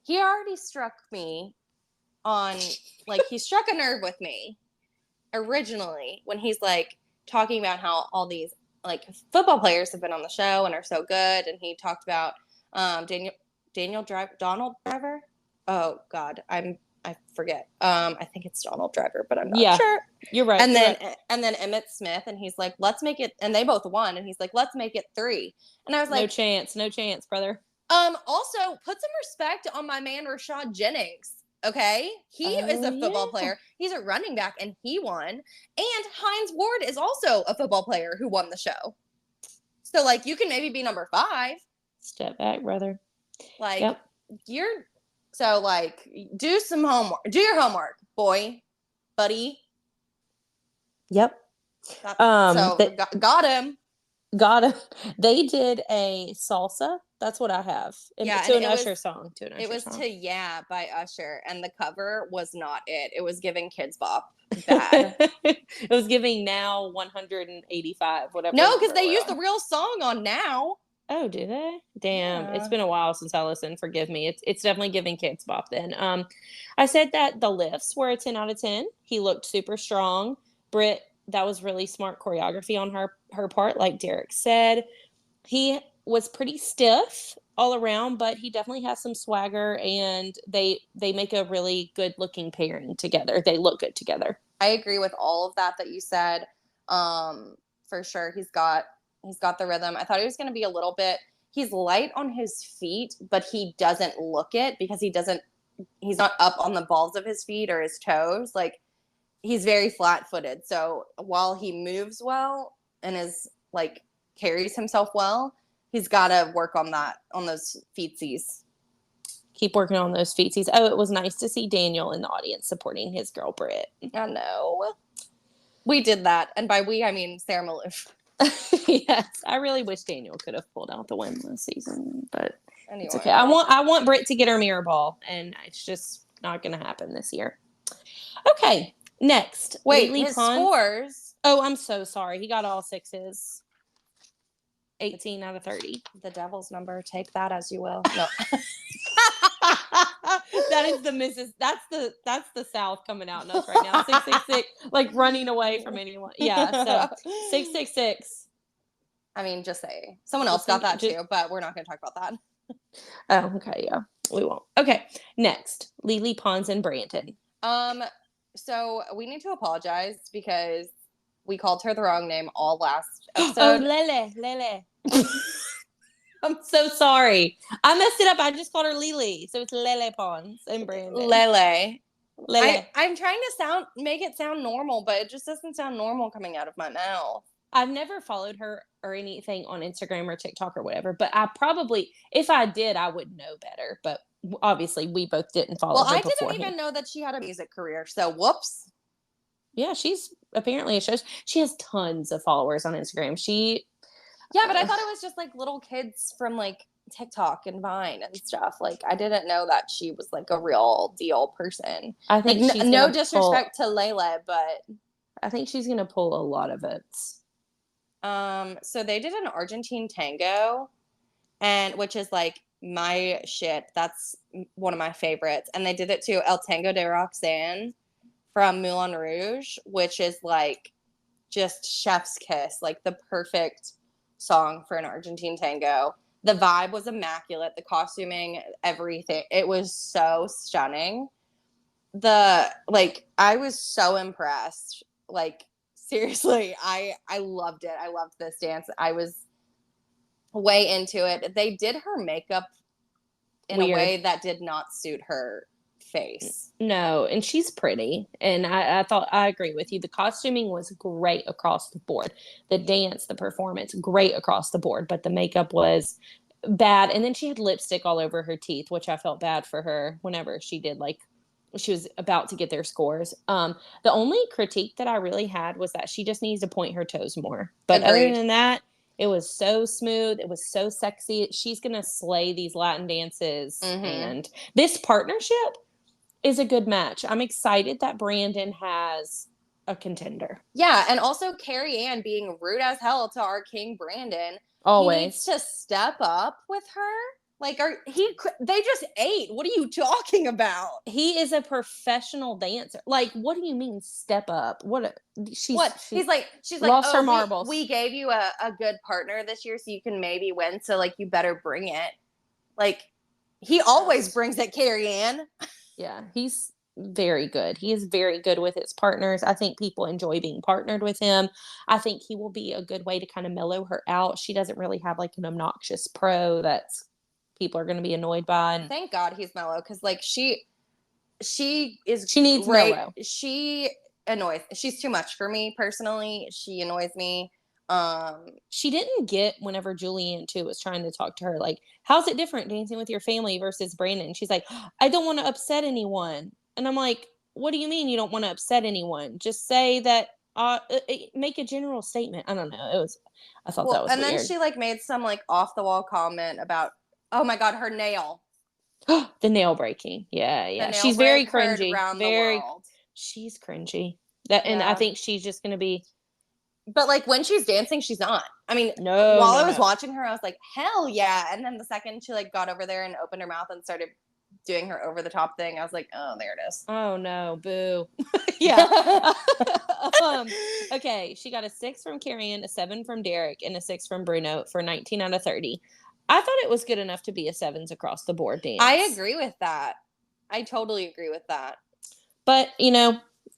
he already struck me on, like, he struck a nerve with me originally when he's, like, talking about how all these, like, football players have been on the show and are so good. And he talked about Donald Driver. Oh God, I forget. I think it's Donald Driver, but I'm not sure. You're right. And then Emmett Smith, and he's like, let's make it, and they both won, and he's like, let's make it 3. And I was like, no chance, brother. Also, put some respect on my man Rashad Jennings. Okay, he is a football player. He's a running back, and he won. And Hines Ward is also a football player who won the show. So, like, you can maybe be number 5. Step back, brother. Like, so, like, do some homework. Do your homework, boy, buddy. Yep. Got him. Got him. They did a salsa. That's what I have. To an Usher song. It was to Yeah by Usher, and the cover was not it. It was giving Kids Bop bad. It was giving Now 185, whatever. No, because they used the real song on Now. Oh, do they? Damn, It's been a while since I listened. Forgive me. It's definitely giving Kids Bop then. I said that the lifts were a 10 out of 10. He looked super strong. Britt, that was really smart choreography on her part, like Derek said. He was pretty stiff all around, but he definitely has some swagger, and they make a really good looking pairing together. They look good together. I agree with all of that you said. For sure, he's got the rhythm. I thought he was going to be a little bit. He's light on his feet, but he doesn't look it because he doesn't he's not up on the balls of his feet or his toes. Like, he's very flat-footed. So while he moves well and is like carries himself well, he's got to work on those feetsies. Keep working on those feetsies. Oh, it was nice to see Daniel in the audience supporting his girl Britt. I know. We did that, and by we I mean Sarah Maloof. Yes, I really wish Daniel could have pulled out the win this season, but Anyway. it's okay. I want Britt to get her mirror ball, and it's just not going to happen this year. Okay, next. Wait, his scores. Oh, I'm so sorry. He got all 6s. 18 out of 30. The devil's number. Take that as you will. No. That is the Mrs. That's the South coming out in us right now. 666, like running away from anyone. Yeah, so 666. I mean, just say someone else got that too, but we're not going to talk about that. Oh, okay, yeah, we won't. Okay, next, Lily Pons and Brandon. So we need to apologize because we called her the wrong name all last episode. Oh, Lele. I'm so sorry. I messed it up. I just called her Lily. So it's Lele Pons and Brandon. Lele. I'm trying to make it sound normal, but it just doesn't sound normal coming out of my mouth. I've never followed her or anything on Instagram or TikTok or whatever, but I probably, if I did, I would know better. But obviously, we both didn't follow her beforehand. Well, I didn't even know that she had a music career, so whoops. Yeah, she's apparently she has tons of followers on Instagram. Yeah, but I thought it was just like little kids from like TikTok and Vine and stuff. Like, I didn't know that she was like a real deal person. I think like, no disrespect to Lele, but I think she's gonna pull a lot of votes. So they did an Argentine tango, which is like my shit. That's one of my favorites. And they did it to El Tango de Roxanne from Moulin Rouge, which is like just chef's kiss, like the perfect song for an Argentine tango. The vibe was immaculate, the costuming, everything. It was so stunning. I was so impressed. Like, seriously, I loved it. I loved this dance. I was way into it. They did her makeup in a way that did not suit her face. No, and she's pretty. And I thought, I agree with you. The costuming was great across the board. The dance, the performance, great across the board. But the makeup was bad. And then she had lipstick all over her teeth, which I felt bad for her whenever she did, like, she was about to get their scores. The only critique that I really had was that she just needs to point her toes more. But Other than that, it was so smooth. It was so sexy. She's going to slay these Latin dances. Mm-hmm. And this partnership is a good match. I'm excited that Brandon has a contender. Yeah, and also Carrie Ann being rude as hell to our king Brandon. Always. He needs to step up with her. Like, they just ate. What are you talking about? He is a professional dancer. Like, what do you mean step up? She's she's like lost her marbles. We gave you a good partner this year, so you can maybe win. So like, you better bring it. Like, he always brings it, Carrie Ann. Yeah, he's very good. He is very good with his partners. I think people enjoy being partnered with him. I think he will be a good way to kind of mellow her out. She doesn't really have like an obnoxious pro that's people are going to be annoyed by. And thank God he's mellow, because like she needs great. Mellow. She's too much for me personally. She annoys me. She didn't get whenever Julianne too was trying to talk to her, like, how's it different dancing with your family versus Brandon? She's like, I don't want to upset anyone. And I'm like, what do you mean you don't want to upset anyone? Just say that, make a general statement. I don't know. I thought that was weird. And then she like made some like off the wall comment about, oh my God, her nail. The nail breaking. Yeah. She's very cringy. She's cringy. And I think she's just going to be. But like, when she's dancing, she's not. I mean, while I was watching her, I was like, hell yeah. And then the second she like got over there and opened her mouth and started doing her over the top thing, I was like, oh, there it is. Oh no, boo. Yeah. Okay, she got a 6 from Carrie Ann, a 7 from Derek, and a 6 from Bruno for 19 out of 30. I thought it was good enough to be a 7s across the board dance. I agree with that. I totally agree with that. But,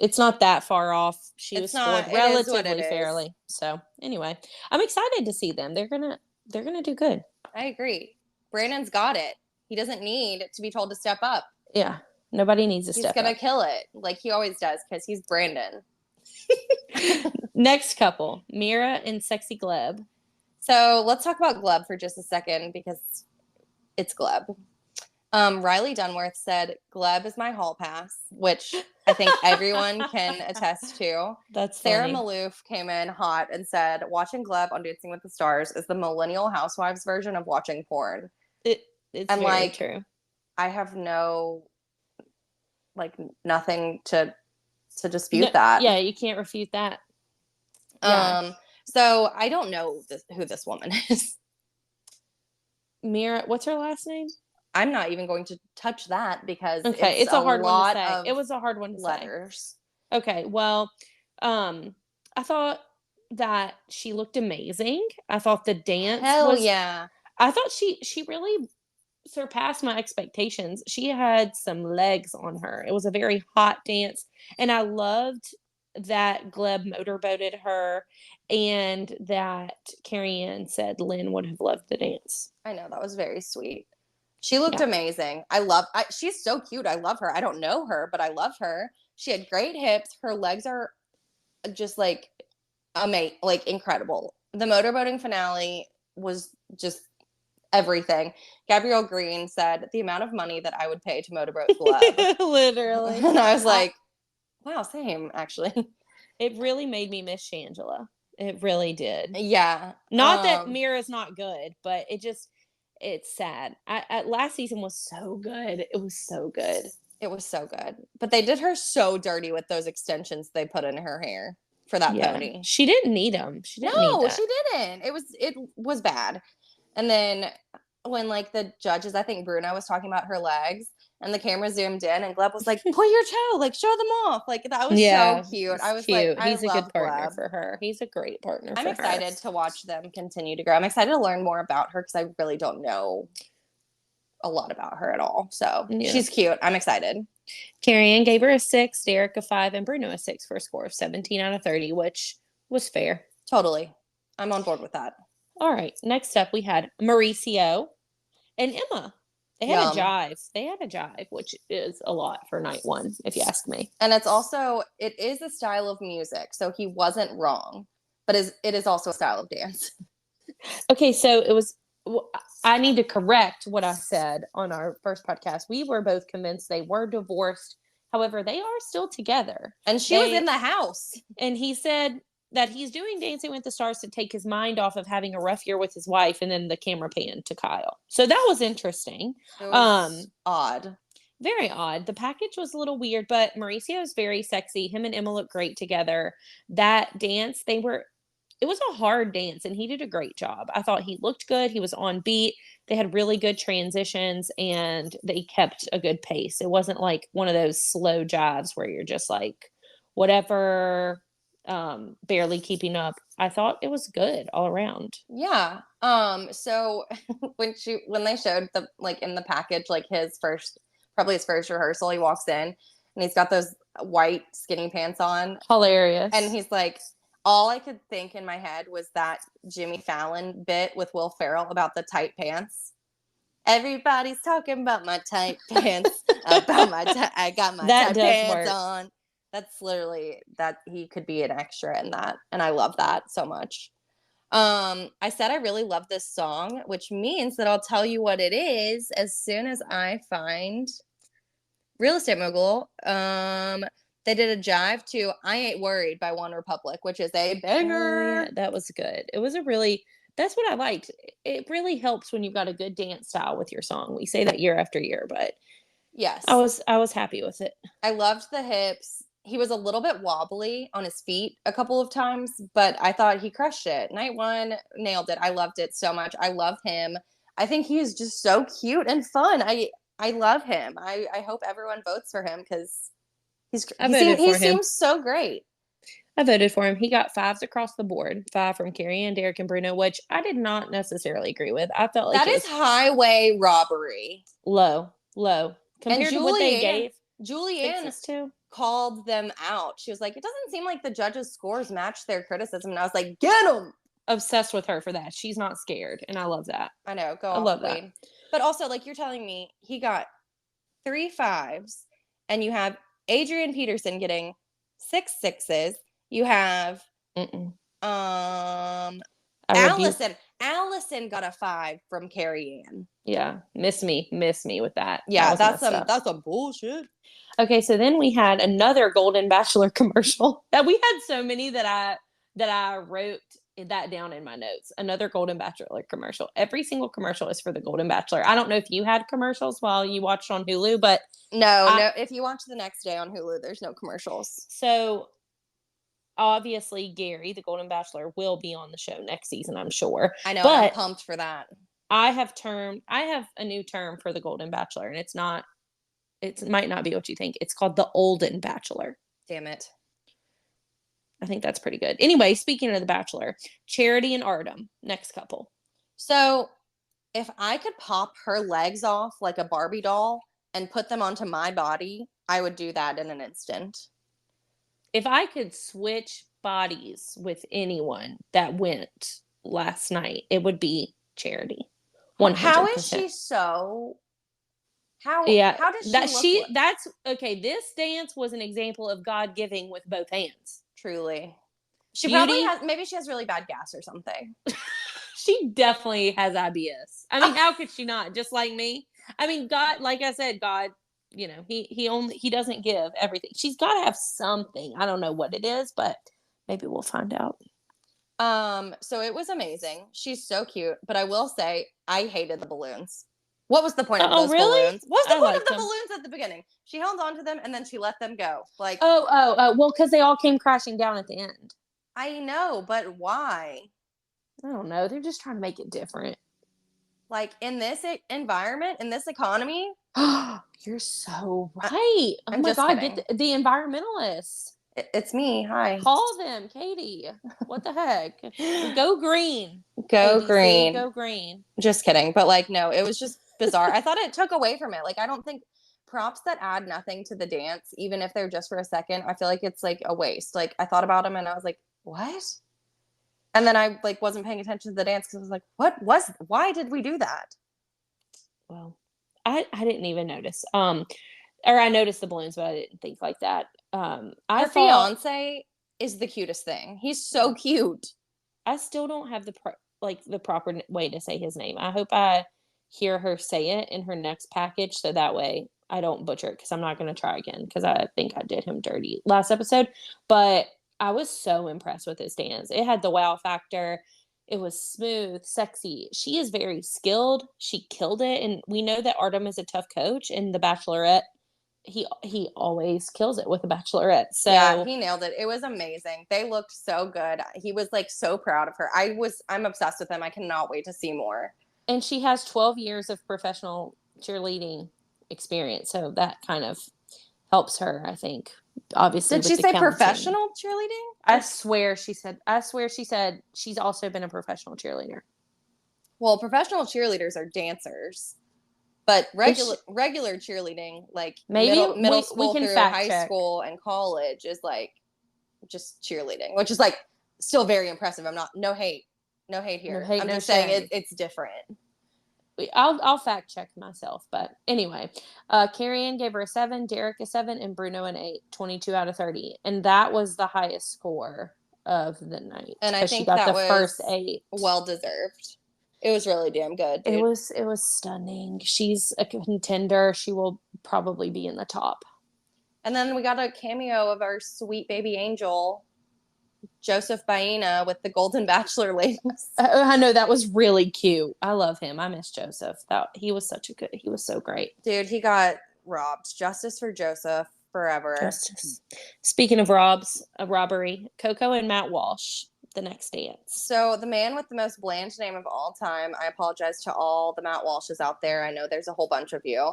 it's not that far off. She was scored relatively fairly. So anyway, I'm excited to see them. They're gonna do good. I agree. Brandon's got it. He doesn't need to be told to step up. Yeah. Nobody needs to He's step gonna up. kill it like he always does because he's Brandon. Next couple, Mira and Sexy Gleb. So let's talk about Gleb for just a second because it's Gleb. Riley Dunworth said, Gleb is my hall pass, which I think everyone can attest to. That's Sarah funny. Maloof came in hot and said, watching Gleb on Dancing with the Stars is the millennial housewives version of watching porn. It's and very like, true. I have nothing to dispute that. Yeah, you can't refute that. Yeah. So I don't know who this woman is. Mira, what's her last name? I'm not even going to touch that because it's a hard one to say. It was a hard one to letters. say. Okay, well, I thought that she looked amazing. I thought the dance yeah. I thought she really surpassed my expectations. She had some legs on her. It was a very hot dance, and I loved that Gleb motorboated her and that Carrie Ann said Lynn would have loved the dance. I know, that was very sweet. She looked amazing. She's so cute. I love her. I don't know her, but I love her. She had great hips. Her legs are just like incredible. The motorboating finale was just everything. Gabrielle Green said the amount of money that I would pay to motorboat Gleb. Literally. And I was like, wow, same actually. It really made me miss Shangela. It really did. Yeah. Not that Mira's not good, but it's sad. Last season was so good. It was so good. It was so good. But they did her so dirty with those extensions they put in her hair for that pony. She didn't need them. She didn't. It was bad. And then when like the judges, I think Bruno was talking about her legs and the camera zoomed in and Gleb was like, point your toe, like show them off. Like that was so cute. I was cute. Like, he's a good partner Gleb. for her. He's a great partner for her. I'm excited to watch them continue to grow. I'm excited to learn more about her because I really don't know a lot about her at all. So she's cute. I'm excited. Carrie Ann gave her a 6, Derek a 5, and Bruno a 6 for a score of 17 out of 30, which was fair. Totally. I'm on board with that. All right. Next up, we had Mauricio and Emma. They had a jive, which is a lot for night one, if you ask me. And it is a style of music, so he wasn't wrong, but it is also a style of dance. Okay, so I need to correct what I said on our first podcast. We were both convinced they were divorced. However, they are still together. And she was in the house. And he said that he's doing Dancing with the Stars to take his mind off of having a rough year with his wife, and then the camera panned to Kyle. So that was interesting. It was odd. Very odd. The package was a little weird, but Mauricio is very sexy. Him and Emma look great together. That dance, it was a hard dance, and he did a great job. I thought he looked good. He was on beat. They had really good transitions, and they kept a good pace. It wasn't like one of those slow jives where you're just like, whatever, barely keeping up. I thought it was good all around. Yeah. So when they showed in the package, like probably his first rehearsal, he walks in and he's got those white skinny pants on. Hilarious. And he's like, all I could think in my head was that Jimmy Fallon bit with Will Ferrell about the tight pants. Everybody's talking about my tight pants. I got my tight pants on. That's literally that. He could be an extra in that, and I love that so much. I said I really love this song, which means that I'll tell you what it is as soon as I find Real Estate Mogul. They did a jive to I Ain't Worried by One Republic, which is a banger. Oh, yeah, that was good. That's what I liked. It really helps when you've got a good dance style with your song. We say that year after year, but yes, I was happy with it. I loved the hips. He was a little bit wobbly on his feet a couple of times, but I thought he crushed it. Night one, nailed it. I loved it so much. I love him. I think he's just so cute and fun. I love him. I hope everyone votes for him because he seems so great. I voted for him. He got 5s across the board. 5 from Carrie Ann, Derek, and Bruno, which I did not necessarily agree with. I felt like that is highway robbery. Low compared to what they gave. Julianne called them out. She was like, it doesn't seem like the judges' scores match their criticism. And I was like, get them. Obsessed with her for that. She's not scared. And I love that. I know. I love that. But also, like, you're telling me he got 3 5s and you have Adrian Peterson getting 6 6s. You have Mm-mm. um I rebuke. Allison got a 5 from Carrie Ann. Yeah, miss me with that. That Yeah, was messed up. that's some bullshit. Okay, so then we had another Golden Bachelor commercial. That we had so many that I wrote that down in my notes. Another Golden Bachelor commercial. Every single commercial is for the Golden Bachelor. I don't know if you had commercials while you watched on Hulu, but I No. If you watch the next day on Hulu, there's no commercials. so obviously Gary, the Golden Bachelor, will be on the show next season, I'm sure. I know, and I'm But pumped for that. I have a new term for the Golden Bachelor, and it might not be what you think. It's called the Olden Bachelor. Damn it. I think that's pretty good. Anyway, speaking of the Bachelor, Charity and Artem, next couple. So, if I could pop her legs off like a Barbie doll and put them onto my body, I would do that in an instant. If I could switch bodies with anyone that went last night, it would be Charity. How is 100%. she so Yeah, how does she look that's okay. This dance was an example of God giving with both hands. truly? She probably Beauty, has, maybe she has really bad gas or something. she definitely has IBS. I mean, how could she not? Just like me. I mean, God, like I said, God, he doesn't give everything. She's got to have something. I don't know what it is, but maybe we'll find out. So it was amazing. She's so cute, but I will say I hated the balloons. What was the point of Oh, those really? balloons? What was the I point of liked the them. balloons at the beginning? She held on to them and then she let them go. Like, Well, because they all came crashing down at the end. I know, but why? I don't know. They're just trying to make it different. Like in this environment, in this economy, You're so right. Oh I'm my just God, kidding. get the environmentalists. It's me. Hi. Call them, Katie. What the heck? Go green. Go ADC, green. go green. Just kidding. But like, no, it was just bizarre. I thought it took away from it. Like, I don't think props that add nothing to the dance, even if they're just for a second, I feel like it's like a waste. Like, I thought about them and I was like, what? And then I like wasn't paying attention to the dance because I was like, why did we do that? Well, I didn't even notice. Or I noticed the balloons, but I didn't think like that. I Her thought fiance is the cutest thing. He's so cute. I still don't have the proper way to say his name. I hope I hear her say it in her next package, so that way I don't butcher it because I'm not going to try again because I think I did him dirty last episode. But I was so impressed with his dance. It had the wow factor. It was smooth, sexy. She is very skilled. She killed it, and we know that Artem is a tough coach. And The Bachelorette, he always kills it with The Bachelorette. So yeah, he nailed it. It was amazing. They looked so good. He was like so proud of her. I'm obsessed with him. I cannot wait to see more. And she has 12 years of professional cheerleading experience, so that kind of helps her, I think. Obviously, Did she say professional cheerleading? I swear she said she's also been a professional cheerleader. Well, professional cheerleaders are dancers, but regular cheerleading, like maybe middle school we can through high check. school and college, is like just cheerleading, which is like still very impressive. I'm not no hate here. I'm just saying it's different. I'll fact check myself, but anyway, Carrie Ann gave her a 7, Derek a 7, and Bruno an 8, 22 out of 30, and that was the highest score of the night. And I think she got that the was first 8. Well deserved. It was really damn good. Dude. It was stunning. She's a contender. She will probably be in the top. And then we got a cameo of our sweet baby angel, Joseph Baena, with the Golden Bachelor ladies. I know, that was really cute. I love him. I miss Joseph. He was so great. Dude, he got robbed. Justice for Joseph forever. Justice. Speaking of robbery, Coco and Matt Walsh, the next dance. So the man with the most bland name of all time, I apologize to all the Matt Walshes out there. I know there's a whole bunch of you.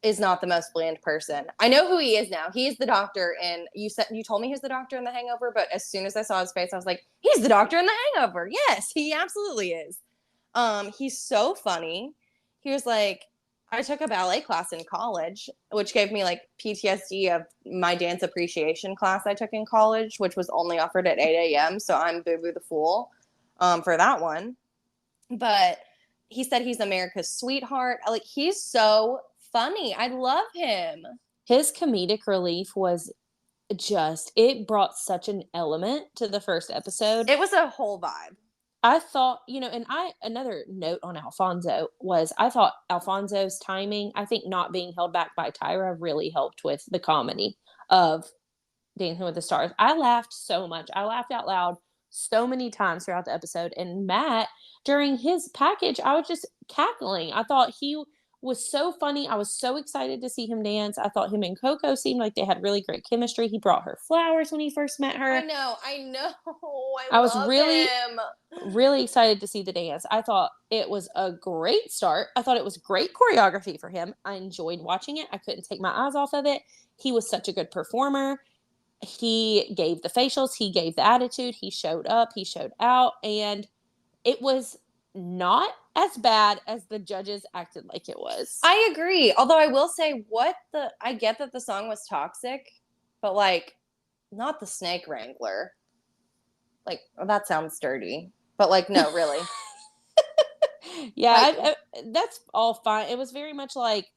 Is not the most bland person. I know who he is now. He's the doctor, and you told me he's the doctor in The Hangover, but as soon as I saw his face, I was like, he's the doctor in The Hangover. Yes, he absolutely is. He's so funny. He was like, I took a ballet class in college, which gave me like PTSD of my dance appreciation class I took in college, which was only offered at 8 a.m. So I'm boo-boo the fool for that one. But he said he's America's sweetheart. Like, he's so funny. I love him. His comedic relief was it brought such an element to the first episode. It was a whole vibe. I thought, and another note on Alfonso was I thought Alfonso's timing, I think not being held back by Tyra really helped with the comedy of Dancing with the Stars. I laughed so much. I laughed out loud so many times throughout the episode. And Matt, during his package, I was just cackling. I thought he was so funny. I was so excited to see him dance. I thought him and Coco seemed like they had really great chemistry. He brought her flowers when he first met her. I know. I was love really, him. really excited to see the dance. I thought it was a great start. I thought it was great choreography for him. I enjoyed watching it. I couldn't take my eyes off of it. He was such a good performer. He gave the facials, he gave the attitude, he showed up, he showed out, and it was not as bad as the judges acted like it was. I agree. Although I will say I get that the song was toxic, but like not the Snake Wrangler. Like, that sounds dirty. But like, no, really. Yeah, like, that's all fine. It was very much like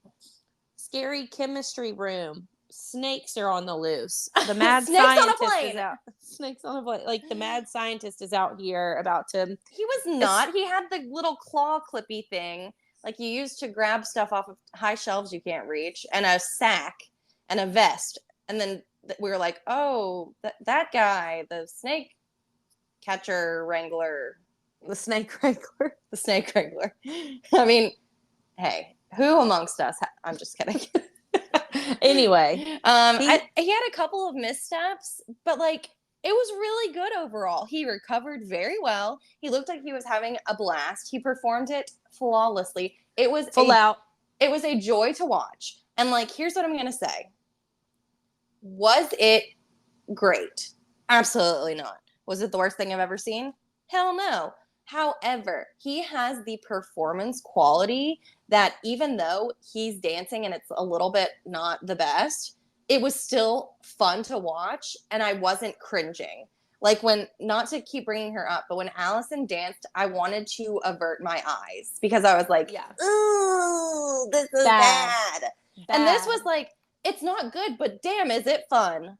scary chemistry room. Snakes are on the loose. The mad scientist is out. Snakes on a plane. Like the mad scientist is out here about to. He was not. He had the little claw clippy thing like you use to grab stuff off of high shelves you can't reach, and a sack and a vest. And then we were like, oh, that guy, the snake catcher wrangler. The snake wrangler. The snake wrangler. I mean, hey, who amongst us? I'm just kidding. Anyway, he had a couple of missteps, but like it was really good overall. He recovered very well. He looked like he was having a blast. He performed it flawlessly. It was It was a joy to watch. And like, here's what I'm gonna say. Was it great? Absolutely not. Was it the worst thing I've ever seen? Hell no. However, he has the performance quality that even though he's dancing and it's a little bit not the best, it was still fun to watch and I wasn't cringing. Like not to keep bringing her up, but when Allison danced, I wanted to avert my eyes because I was like, ooh, this is bad. And this was like, it's not good, but damn, is it fun?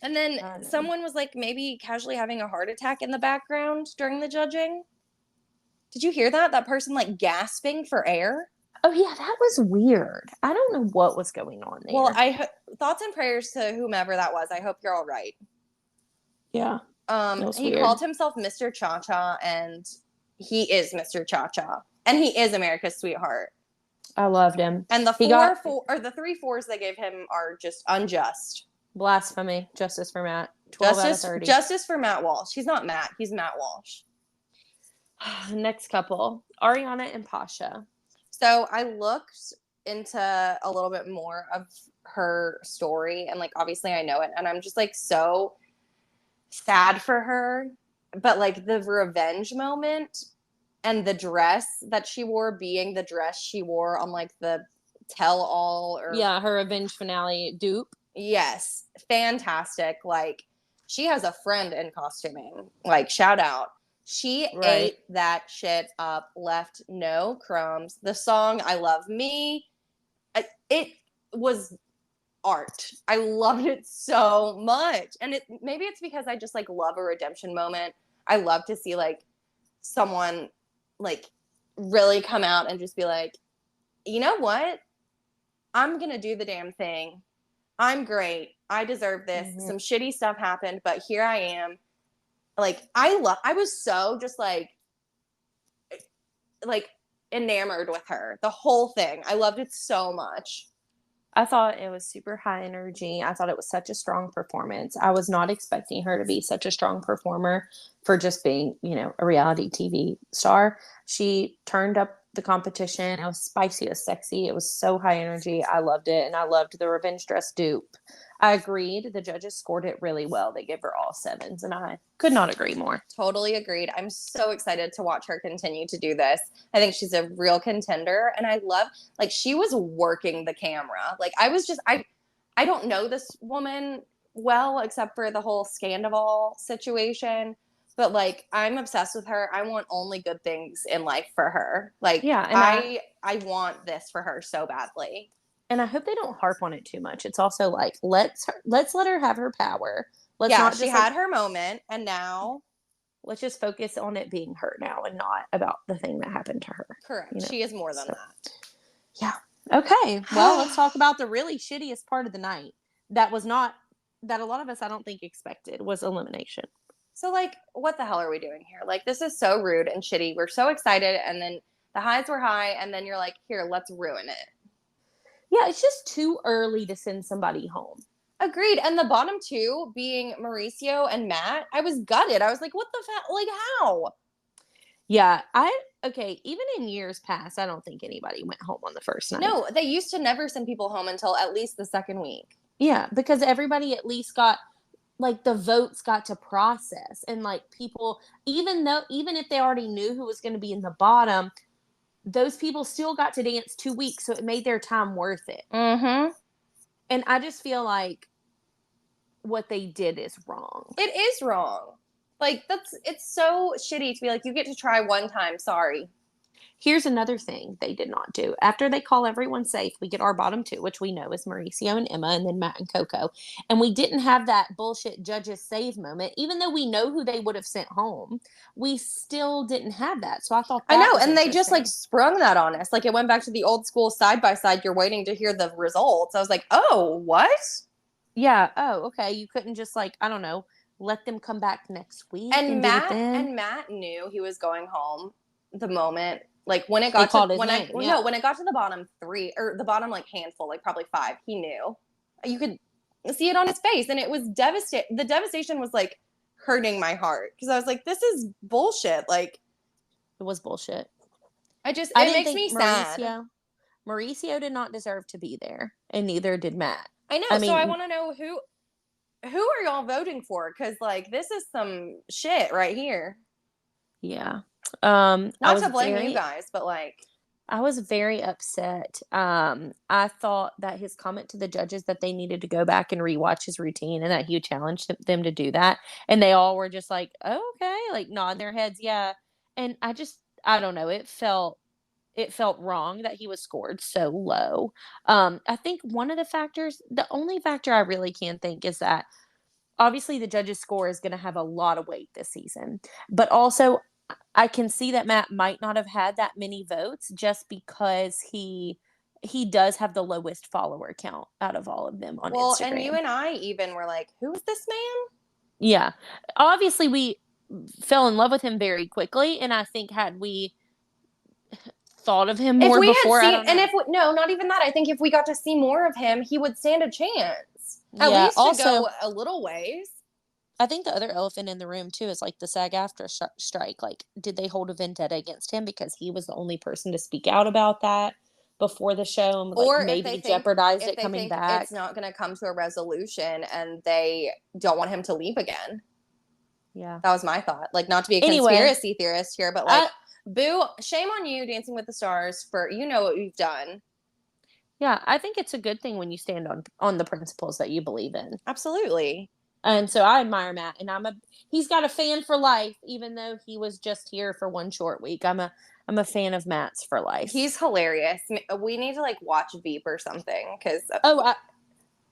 And then someone was like maybe casually having a heart attack in the background during the judging. Did you hear that? That person like gasping for air? Oh, yeah, that was weird. I don't know what was going on there. Well, thoughts and prayers to whomever that was. I hope you're all right. Yeah. He called himself Mr. Cha-Cha, and he is Mr. Cha-Cha. And he is America's sweetheart. I loved him. And the 3 4s they gave him are just unjust. Blasphemy. Justice for Matt. 12 out of 30. Justice for Matt Walsh. He's not Matt. He's Matt Walsh. Next couple. Ariana and Pasha. So I looked into a little bit more of her story. And like, obviously I know it. And I'm just like so sad for her. But like the revenge moment and the dress that she wore being the dress she wore on like the tell-all. Her revenge finale dupe. Yes, fantastic. Like, she has a friend in costuming. Like, shout out. She ate that shit up, left no crumbs. The song I Love Me, it was art. I loved it so much. And maybe it's because I just like love a redemption moment. I love to see like someone like really come out and just be like, you know what? I'm going to do the damn thing. I'm great. I deserve this. Mm-hmm. Some shitty stuff happened, but here I am. Like, I was so just like enamored with her. The whole thing. I loved it so much. I thought it was super high energy. I thought it was such a strong performance. I was not expecting her to be such a strong performer for just being, a reality TV star. She turned up the competition. It was spicy. It was sexy. It was so high energy. I loved it. And I loved the revenge dress dupe. I agreed. The judges scored it really well. They gave her all 7s, and I could not agree more. Totally agreed. I'm so excited to watch her continue to do this. I think she's a real contender, and I love, like, she was working the camera. Like, I don't know this woman well, except for the whole Scandival situation, but like I'm obsessed with her. I want only good things in life for her. Like Yeah, I want this for her so badly. and I hope they don't harp on it too much. It's also like let's let her have her power. Let's Yeah, not she just like had her moment, and now let's just focus on it being her now and not about the thing that happened to her. correct. She is more than So that. yeah. Okay. Well, let's talk about the really shittiest part of the night. That was not that a lot of us I don't think expected was elimination. So like, what the hell are we doing here? Like, this is so rude and shitty. We're so excited, and then the highs were high, and then you're like, here, let's ruin it. Yeah, it's just too early to send somebody home. Agreed. And the bottom two being Mauricio and Matt, I was gutted. I was like, what the fuck? Like, how? Yeah, okay, even in years past, I don't think anybody went home on the first night. No, they used to never send people home until at least the second week. Yeah, because everybody at least got like the votes got to process and like people even if they already knew who was going to be in the bottom, those people still got to dance 2 weeks, so it made their time worth it. Mm-hmm. And I just feel like what they did is wrong. It is wrong. Like, it's so shitty to be like, you get to try one time. Sorry. Here's another thing they did not do. After they call everyone safe, we get our bottom two, which we know is Mauricio and Emma, and then Matt and Coco. And we didn't have that bullshit judges save moment, even though we know who they would have sent home. We still didn't have that. So I thought I that know. was And they just like interesting. sprung that on us. Like, it went back to the old school side by side. You're waiting to hear the results. I was like, oh, what? Yeah. Oh, okay. You couldn't just like, I don't know, let them come back next week and do it then. And Matt knew he was going home the moment, like when it They got to called his name. well, Yeah. no, when it got to the bottom three or the bottom like handful, like probably five, he knew. You could see it on his face, and it was devastating. The devastation was like hurting my heart because I was like, this is bullshit. Like, It was bullshit. I it didn't makes think me sad. Mauricio did not deserve to be there, and neither did Matt. I know. I So I mean, want to know who are y'all voting for? Because like this is some shit right here. yeah. Not to blame you guys, but like I was very upset. I thought that his comment to the judges that they needed to go back and rewatch his routine and that he challenged them to do that. And they all were just like, oh, okay, like nodding their heads, yeah. And I don't know, it felt wrong that he was scored so low. I think the only factor I really can think is that obviously the judges' score is going to have a lot of weight this season, but also I can see that Matt might not have had that many votes just because he does have the lowest follower count out of all of them on well, and you Instagram. and I even were like, who's this man? Yeah. Obviously we fell in love with him very quickly, and I think had we thought of him If more we had before, I seen, don't and know. if we, no, not even that. I think if we got to see more of him, he would stand a chance, at Yeah, least to also go a little ways. I think the other elephant in the room too is like the SAG-AFTRA strike. Like, did they hold a vendetta against him because he was the only person to speak out about that before the show and like Or maybe jeopardized if it they coming think back? it's not going to come to a resolution and they don't want him to leave again. Yeah. That was my thought. Like, not to be a Anyway, conspiracy theorist here, but like, I boo, shame on you, Dancing with the Stars, for you know what you've done. yeah, I think it's a good thing when you stand on the principles that you believe in. Absolutely. And so I admire Matt, and he's got a fan for life, even though he was just here for one short week. I'm a fan of Matt's for life. He's hilarious. We need to like watch Veep or something because Oh,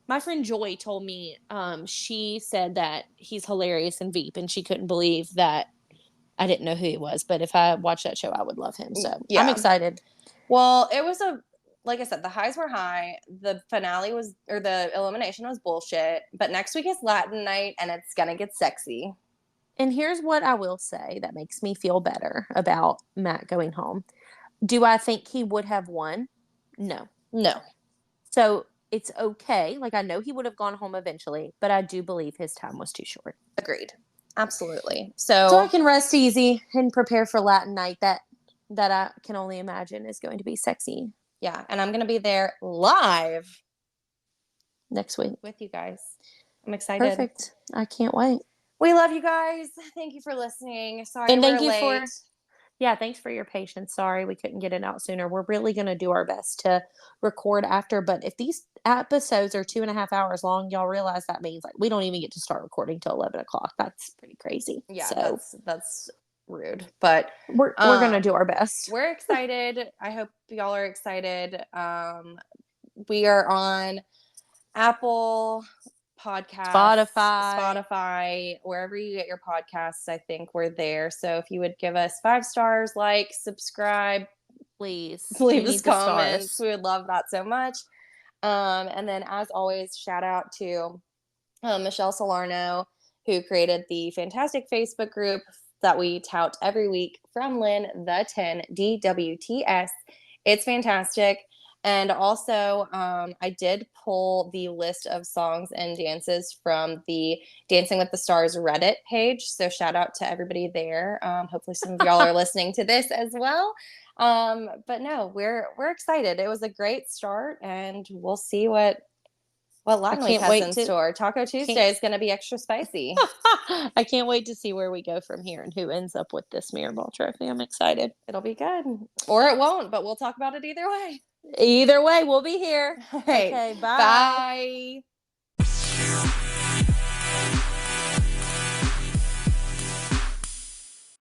my friend Joy told me she said that he's hilarious in Veep, and she couldn't believe that I didn't know who he was. But if I watched that show, I would love him. So I'm yeah. excited. Well, it was like I said, the highs were high. The finale was, or the elimination was bullshit. But next week is Latin night, and it's gonna get sexy. And here's what I will say that makes me feel better about Matt going home. Do I think he would have won? No. No. So it's okay. Like, I know he would have gone home eventually, but I do believe his time was too short. Agreed. Absolutely. So I So can rest easy and prepare for Latin night that I can only imagine is going to be sexy yeah, and I'm gonna be there live next week. with you guys. I'm excited. Perfect. I can't wait. We love you guys. Thank you for listening. Sorry And we're thank you late. for Yeah, thanks for your patience. Sorry we couldn't get it out sooner. We're really going to do our best to record after. But if these episodes are 2.5 hours long, y'all realize that means like we don't even get to start recording till 11 o'clock. That's pretty crazy. Yeah, So that's rude. But we're gonna do our best. we're excited. I hope y'all are excited. We are on Apple Podcasts, Spotify, wherever you get your podcasts. I think we're there. So if you would give us 5 stars, like, subscribe, Please. We leave us need the comments. stars. We would love that so much. And then, as always, shout out to Michelle Salerno, who created the fantastic Facebook group that we tout every week, From Lynn the 10 DWTS. It's fantastic. And also, I did pull the list of songs and dances from the Dancing with the Stars Reddit page. So shout out to everybody there. Hopefully, some of y'all are listening to this as well. But no, we're excited. It was a great start, and we'll see what I Latin Week can't has wait in to store. Taco can't Tuesday is going to be extra spicy. I can't wait to see where we go from here and who ends up with this mirror ball trophy. I'm excited. It'll be good. Or it won't, but we'll talk about it either way. Either way, we'll be here. All right. Okay, bye. Bye.